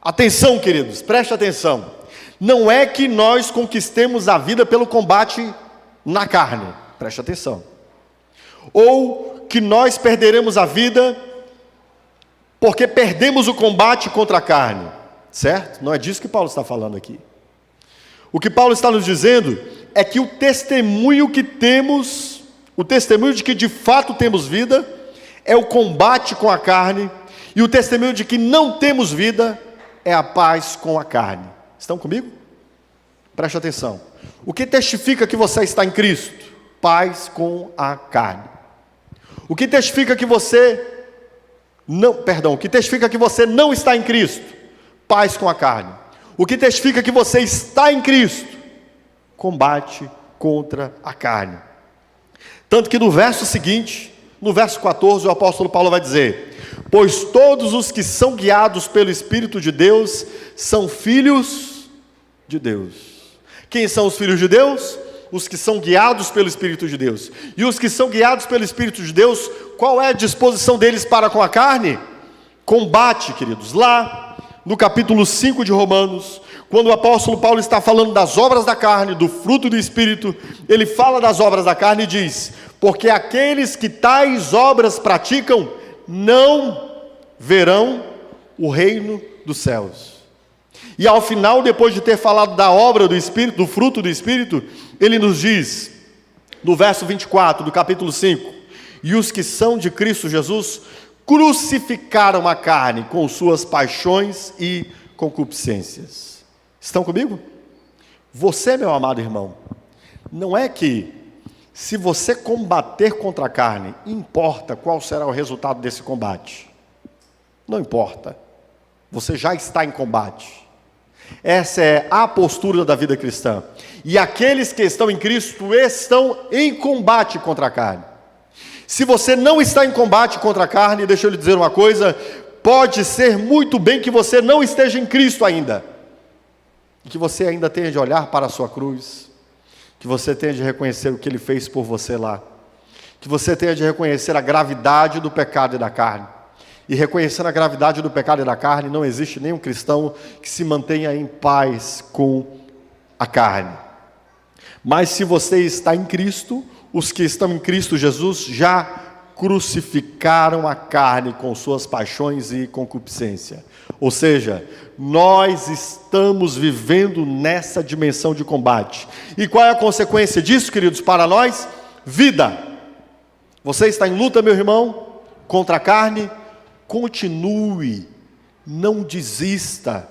Atenção, queridos, preste atenção. Não é que nós conquistemos a vida pelo combate na carne, preste atenção. Ou que nós perderemos a vida porque perdemos o combate contra a carne, certo? Não é disso que Paulo está falando aqui. O que Paulo está nos dizendo é que o testemunho que temos, o testemunho de que de fato temos vida, é o combate com a carne, e o testemunho de que não temos vida é a paz com a carne. Estão comigo? Preste atenção. O que testifica que você está em Cristo? Paz com a carne. O que testifica que você o que testifica que você não está em Cristo? Paz com a carne. O que testifica que você está em Cristo? Combate contra a carne. Tanto que no verso seguinte, no verso 14, o apóstolo Paulo vai dizer: pois todos os que são guiados pelo Espírito de Deus são filhos de Deus. Quem são os filhos de Deus? Os que são guiados pelo Espírito de Deus. E os que são guiados pelo Espírito de Deus, qual é a disposição deles para com a carne? Combate, queridos. Lá no capítulo 5 de Romanos, quando o apóstolo Paulo está falando das obras da carne, do fruto do Espírito, ele fala das obras da carne e diz: porque aqueles que tais obras praticam, não verão o reino dos céus. E ao final, depois de ter falado da obra do Espírito, do fruto do Espírito, ele nos diz, no verso 24 do capítulo 5, e os que são de Cristo Jesus crucificaram a carne com suas paixões e concupiscências. Estão comigo? Você, meu amado irmão, não é que se você combater contra a carne, importa qual será o resultado desse combate. Não importa. Você já está em combate. Essa é a postura da vida cristã. E aqueles que estão em Cristo estão em combate contra a carne. Se você não está em combate contra a carne, deixa eu lhe dizer uma coisa, pode ser muito bem que você não esteja em Cristo ainda. E que você ainda tenha de olhar para a sua cruz, que você tenha de reconhecer o que Ele fez por você lá, que você tenha de reconhecer a gravidade do pecado e da carne. E reconhecendo a gravidade do pecado e da carne, não existe nenhum cristão que se mantenha em paz com a carne. Mas se você está em Cristo, os que estão em Cristo Jesus já crucificaram a carne com suas paixões e concupiscência. Ou seja, nós estamos vivendo nessa dimensão de combate. E qual é a consequência disso, queridos, para nós? Vida. Você está em luta, meu irmão, contra a carne? Continue, não desista.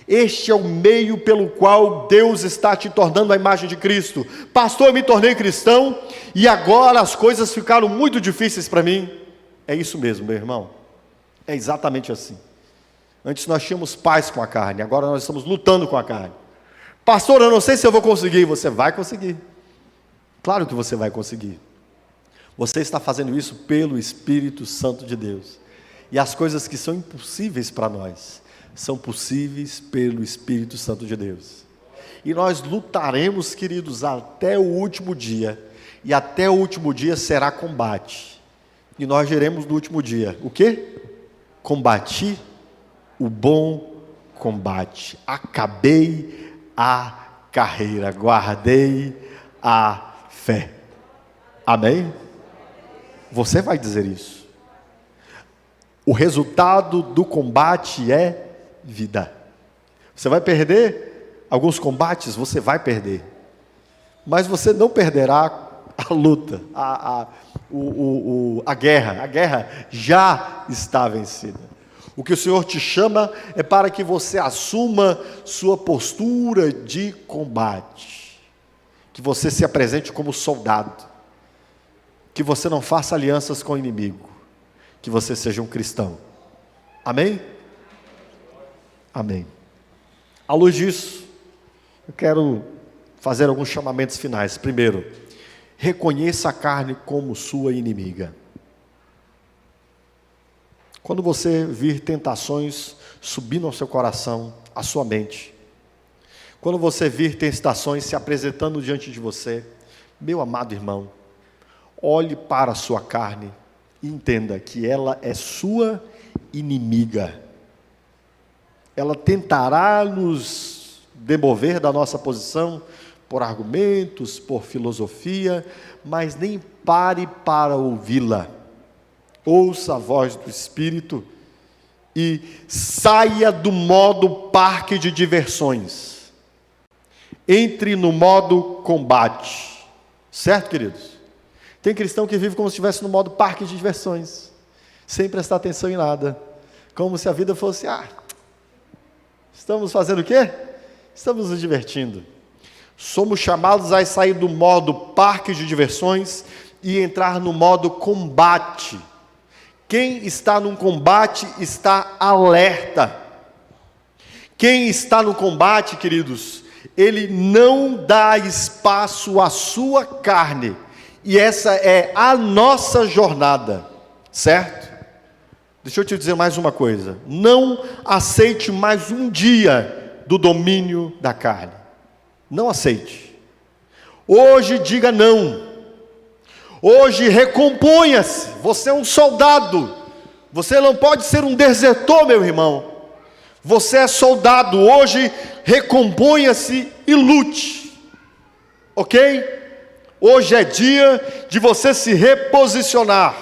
Este é o meio pelo qual Deus está te tornando a imagem de Cristo. Pastor, eu me tornei cristão e agora as coisas ficaram muito difíceis para mim. É isso mesmo, meu irmão. É exatamente assim. Antes nós tínhamos paz com a carne, agora nós estamos lutando com a carne. Pastor, eu não sei se eu vou conseguir. Você vai conseguir. Claro que você vai conseguir. Você está fazendo isso pelo Espírito Santo de Deus. E as coisas que são impossíveis para nós, são possíveis pelo Espírito Santo de Deus. E nós lutaremos, queridos, até o último dia. E até o último dia será combate. E nós diremos no último dia, o quê? Combati o bom combate. Acabei a carreira. Guardei a fé. Amém? Você vai dizer isso. O resultado do combate é vida. Você vai perder alguns combates, você vai perder. Mas você não perderá a luta, a guerra. A guerra já está vencida. O que o Senhor te chama é para que você assuma sua postura de combate. Que você se apresente como soldado. Que você não faça alianças com o inimigo. Que você seja um cristão. Amém? Amém. À luz disso, eu quero fazer alguns chamamentos finais. Primeiro, reconheça a carne como sua inimiga. Quando você vir tentações subindo ao seu coração, à sua mente, quando você vir tentações se apresentando diante de você, meu amado irmão, olhe para a sua carne e entenda que ela é sua inimiga. Ela tentará nos demover da nossa posição por argumentos, por filosofia, mas nem pare para ouvi-la. Ouça a voz do Espírito e saia do modo parque de diversões. Entre no modo combate. Certo, queridos? Tem cristão que vive como se estivesse no modo parque de diversões, sem prestar atenção em nada. Como se a vida fosse, estamos fazendo o quê? Estamos nos divertindo. Somos chamados a sair do modo parque de diversões e entrar no modo combate. Quem está num combate está alerta. Quem está no combate, queridos, ele não dá espaço à sua carne. E essa é a nossa jornada, certo? Deixa eu te dizer mais uma coisa. Não aceite mais um dia do domínio da carne. Não aceite. Hoje diga não. Hoje recomponha-se. Você é um soldado. Você não pode ser um desertor, meu irmão. Você é soldado. Hoje recomponha-se e lute. Ok? Hoje é dia de você se reposicionar.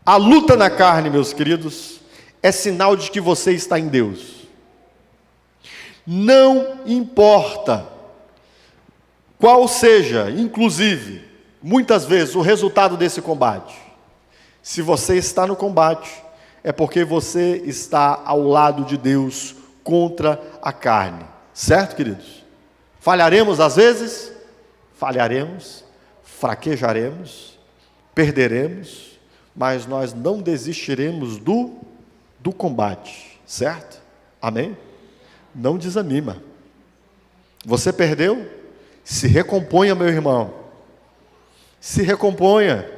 A luta na carne, meus queridos, é sinal de que você está em Deus. Não importa qual seja, inclusive, muitas vezes, o resultado desse combate. Se você está no combate, é porque você está ao lado de Deus contra a carne. Certo, queridos? Falharemos às vezes? Falharemos, fraquejaremos, perderemos, mas nós não desistiremos do combate, certo? Amém? Não desanima. Você perdeu? Se recomponha, meu irmão. Se recomponha.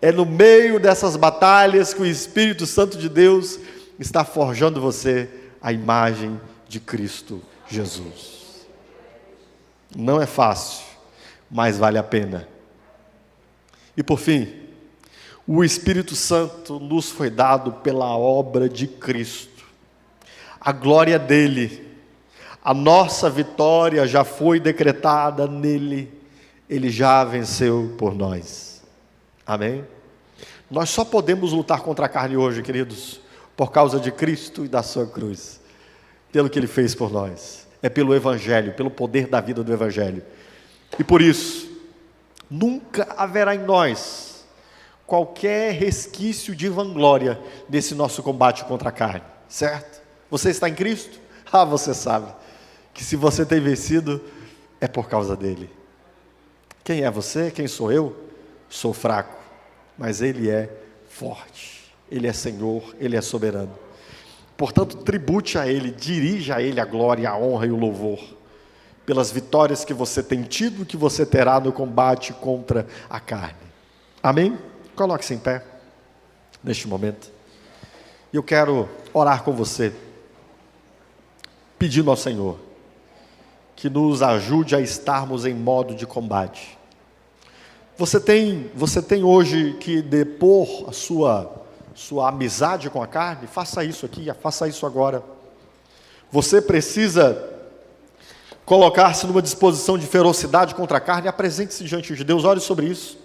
É no meio dessas batalhas que o Espírito Santo de Deus está forjando você a imagem de Cristo Jesus. Não é fácil, mas vale a pena. E por fim, o Espírito Santo nos foi dado pela obra de Cristo. A glória dele, a nossa vitória já foi decretada nele. Ele já venceu por nós. Amém? Nós só podemos lutar contra a carne hoje, queridos, por causa de Cristo e da sua cruz, pelo que ele fez por nós. É pelo Evangelho, pelo poder da vida do Evangelho. E por isso, nunca haverá em nós qualquer resquício de vanglória nesse nosso combate contra a carne, certo? Você está em Cristo? Você sabe que se você tem vencido, é por causa dele. Quem é você? Quem sou eu? Sou fraco, mas ele é forte, ele é Senhor, ele é soberano. Portanto, tribute a ele, dirija a ele a glória, a honra e o louvor. pelas vitórias que você tem tido e que você terá no combate contra a carne. Amém? Coloque-se em pé neste momento. E eu quero orar com você, pedindo ao Senhor que nos ajude a estarmos em modo de combate. Você tem hoje que depor a sua amizade com a carne? Faça isso aqui, faça isso agora. Você precisa colocar-se numa disposição de ferocidade contra a carne. Apresente-se diante de Deus, ore sobre isso.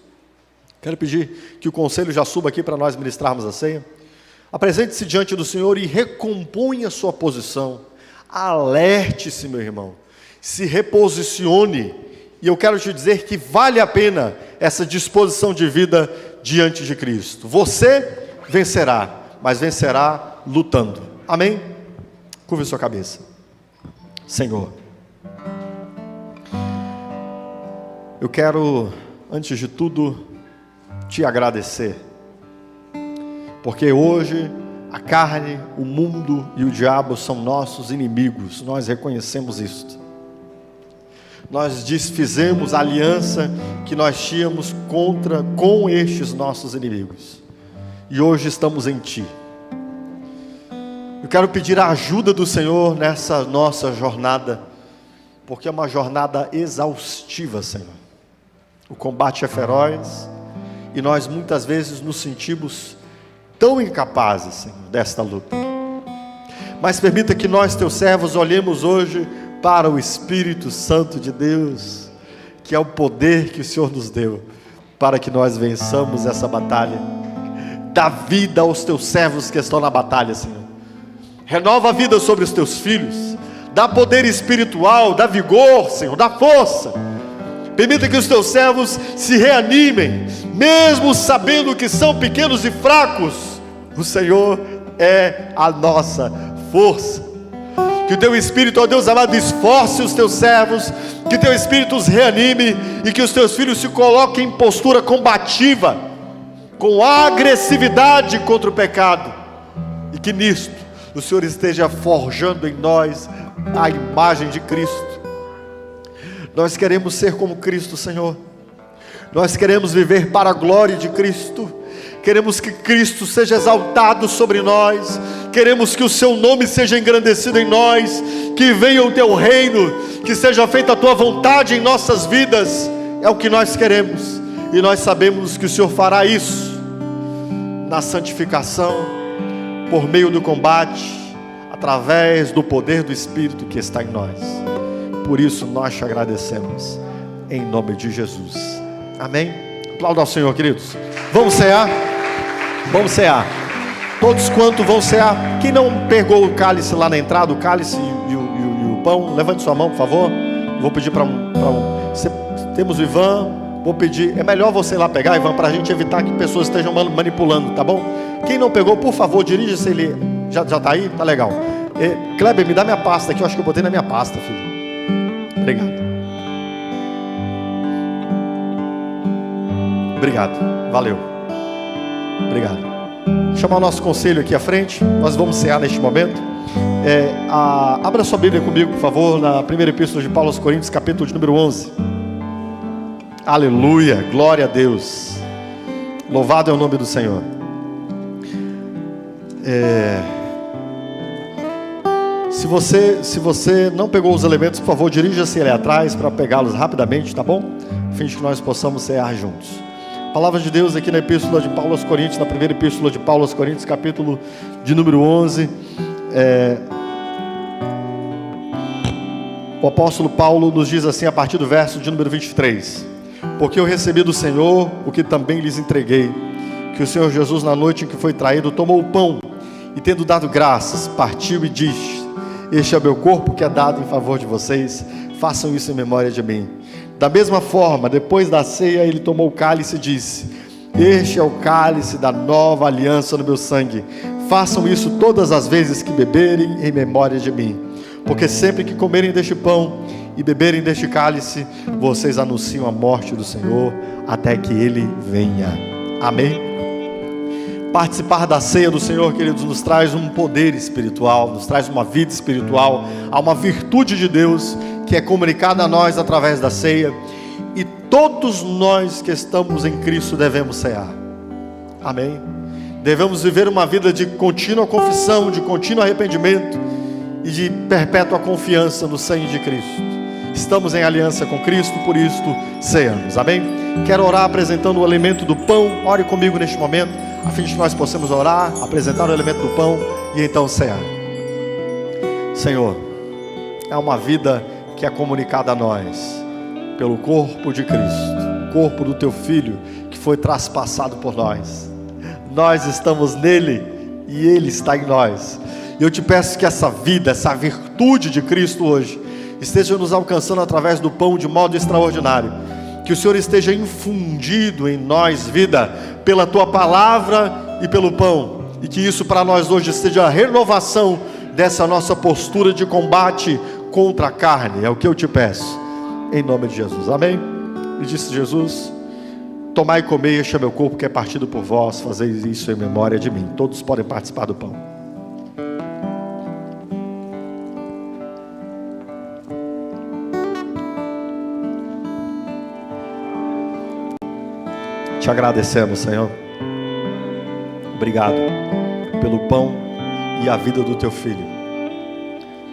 Quero pedir que o conselho já suba aqui para nós ministrarmos a ceia. Apresente-se diante do Senhor e recomponha a sua posição. Alerte-se, meu irmão. Se reposicione. E eu quero te dizer que vale a pena essa disposição de vida diante de Cristo. Você vencerá, mas vencerá lutando. Amém? Curve sua cabeça. Senhor, eu quero, antes de tudo, te agradecer, porque hoje a carne, o mundo e o diabo são nossos inimigos. Nós reconhecemos isto. Nós desfizemos a aliança que nós tínhamos com estes nossos inimigos, e hoje estamos em Ti. Eu quero pedir a ajuda do Senhor nessa nossa jornada, porque é uma jornada exaustiva, Senhor. O combate é feroz, e nós muitas vezes nos sentimos tão incapazes, Senhor, desta luta. Mas permita que nós, Teus servos, olhemos hoje para o Espírito Santo de Deus, que é o poder que o Senhor nos deu, para que nós vençamos essa batalha. Dá vida aos Teus servos que estão na batalha, Senhor. Renova a vida sobre os Teus filhos. Dá poder espiritual, dá vigor, Senhor, dá força. Permita que os Teus servos se reanimem, mesmo sabendo que são pequenos e fracos. O Senhor é a nossa força. Que o Teu Espírito, ó Deus amado, esforce os Teus servos, que o Teu Espírito os reanime, e que os Teus filhos se coloquem em postura combativa, com agressividade contra o pecado, e que nisto o Senhor esteja forjando em nós a imagem de Cristo. Nós queremos ser como Cristo, Senhor. Nós queremos viver para a glória de Cristo. Queremos que Cristo seja exaltado sobre nós. Queremos que o Seu nome seja engrandecido em nós. Que venha o Teu reino. Que seja feita a Tua vontade em nossas vidas. É o que nós queremos. E nós sabemos que o Senhor fará isso na santificação, por meio do combate, através do poder do Espírito que está em nós. Por isso nós te agradecemos, em nome de Jesus. Amém? Aplauda ao Senhor, queridos. Vamos cear? Vamos cear. Todos quanto vão cear. Quem não pegou o cálice lá na entrada, o cálice e o pão, levante sua mão, por favor. Vou pedir para temos o Ivan. Vou pedir, é melhor você ir lá pegar, Ivan, para a gente evitar que pessoas estejam manipulando, tá bom? Quem não pegou, por favor, dirija-se. Ele já está aí? Tá legal. Kleber, me dá minha pasta aqui. Eu acho que eu botei na minha pasta, filho. Obrigado. Obrigado, valeu. Obrigado. Vou chamar o nosso conselho aqui à frente. Nós vamos cear neste momento. Abra sua Bíblia comigo, por favor, na primeira epístola de Paulo aos Coríntios, capítulo de número 11. Aleluia, glória a Deus. Louvado é o nome do Senhor. Se você não pegou os elementos, por favor, dirija-se ali atrás para pegá-los rapidamente, tá bom? A fim de que nós possamos cear juntos. Palavra de Deus aqui na epístola de Paulo aos Coríntios, na primeira epístola de Paulo aos Coríntios, capítulo de número 11. O apóstolo Paulo nos diz assim, a partir do verso de número 23: porque eu recebi do Senhor o que também lhes entreguei, que o Senhor Jesus, na noite em que foi traído, tomou o pão, e tendo dado graças, partiu e disse: este é o meu corpo que é dado em favor de vocês, façam isso em memória de mim. Da mesma forma, depois da ceia, ele tomou o cálice e disse: este é o cálice da nova aliança no meu sangue, façam isso todas as vezes que beberem em memória de mim. Porque sempre que comerem deste pão e beberem deste cálice, vocês anunciam a morte do Senhor até que Ele venha. Amém? Participar da ceia do Senhor, queridos, nos traz um poder espiritual, nos traz uma vida espiritual, há uma virtude de Deus que é comunicada a nós através da ceia, e todos nós que estamos em Cristo devemos cear. Amém? Devemos viver uma vida de contínua confissão, de contínuo arrependimento e de perpétua confiança no sangue de Cristo. Estamos em aliança com Cristo, por isto ceamos. Amém? Quero orar apresentando o elemento do pão. Ore comigo neste momento, a fim de que nós possamos orar, apresentar o elemento do pão e então cear. Senhor, é uma vida que é comunicada a nós pelo corpo de Cristo, corpo do Teu Filho, que foi traspassado por nós. Nós estamos nele e Ele está em nós. E eu te peço que essa vida, essa virtude de Cristo hoje, esteja nos alcançando através do pão de modo extraordinário. Que o Senhor esteja infundido em nós vida, pela Tua palavra e pelo pão. E que isso para nós hoje seja a renovação dessa nossa postura de combate contra a carne. É o que eu te peço, em nome de Jesus. Amém? E disse Jesus: tomai e comei, este é meu corpo que é partido por vós, fazeis isso em memória de mim. Todos podem participar do pão. Te agradecemos, Senhor. Obrigado pelo pão e a vida do Teu Filho.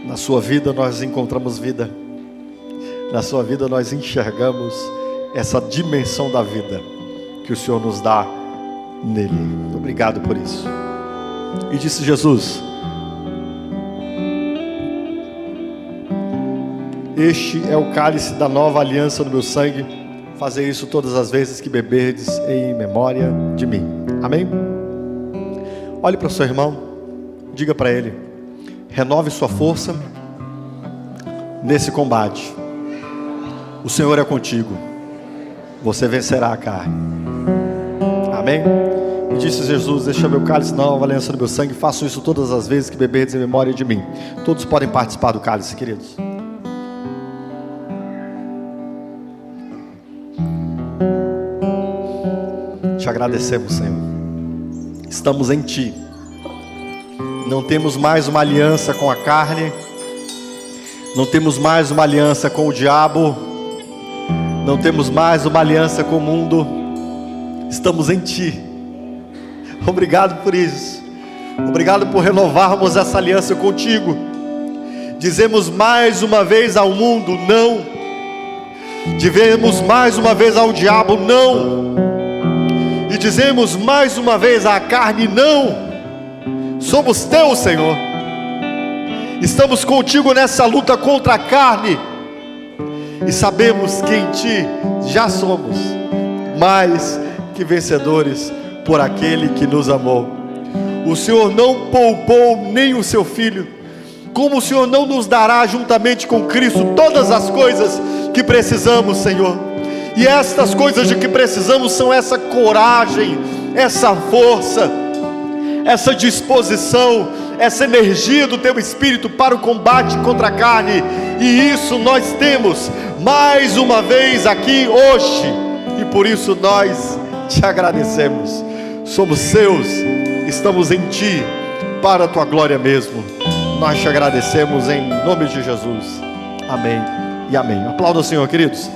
Na sua vida nós encontramos vida. Na sua vida nós enxergamos essa dimensão da vida que o Senhor nos dá nele. Obrigado por isso. E disse Jesus: este é o cálice da nova aliança no meu sangue. Fazei isso todas as vezes que beberdes em memória de mim. Amém? Olhe para o seu irmão, diga para ele: renove sua força nesse combate. O Senhor é contigo. Você vencerá a carne. Amém? E disse Jesus: este é meu cálice, nova aliança no meu sangue. Façam isso todas as vezes que beberdes em memória de mim. Todos podem participar do cálice, queridos. Te agradecemos, Senhor. Estamos em Ti. Não temos mais uma aliança com a carne. Não temos mais uma aliança com o diabo. Não temos mais uma aliança com o mundo. Estamos em Ti. Obrigado por isso. Obrigado por renovarmos essa aliança contigo. Dizemos mais uma vez ao mundo não. Dizemos mais uma vez ao diabo não. E dizemos mais uma vez à carne não. Somos Teus, Senhor. Estamos contigo nessa luta contra a carne. E sabemos que em Ti já somos mais que vencedores por aquele que nos amou. O Senhor não poupou nem o Seu Filho. Como o Senhor não nos dará juntamente com Cristo todas as coisas que precisamos, Senhor. E estas coisas de que precisamos são essa coragem, essa força, essa disposição, essa energia do Teu Espírito para o combate contra a carne. E isso nós temos mais uma vez aqui hoje. E por isso nós Te agradecemos. Somos Seus, estamos em Ti, para a Tua glória mesmo. Nós Te agradecemos em nome de Jesus. Amém e amém. Aplauda o Senhor, queridos.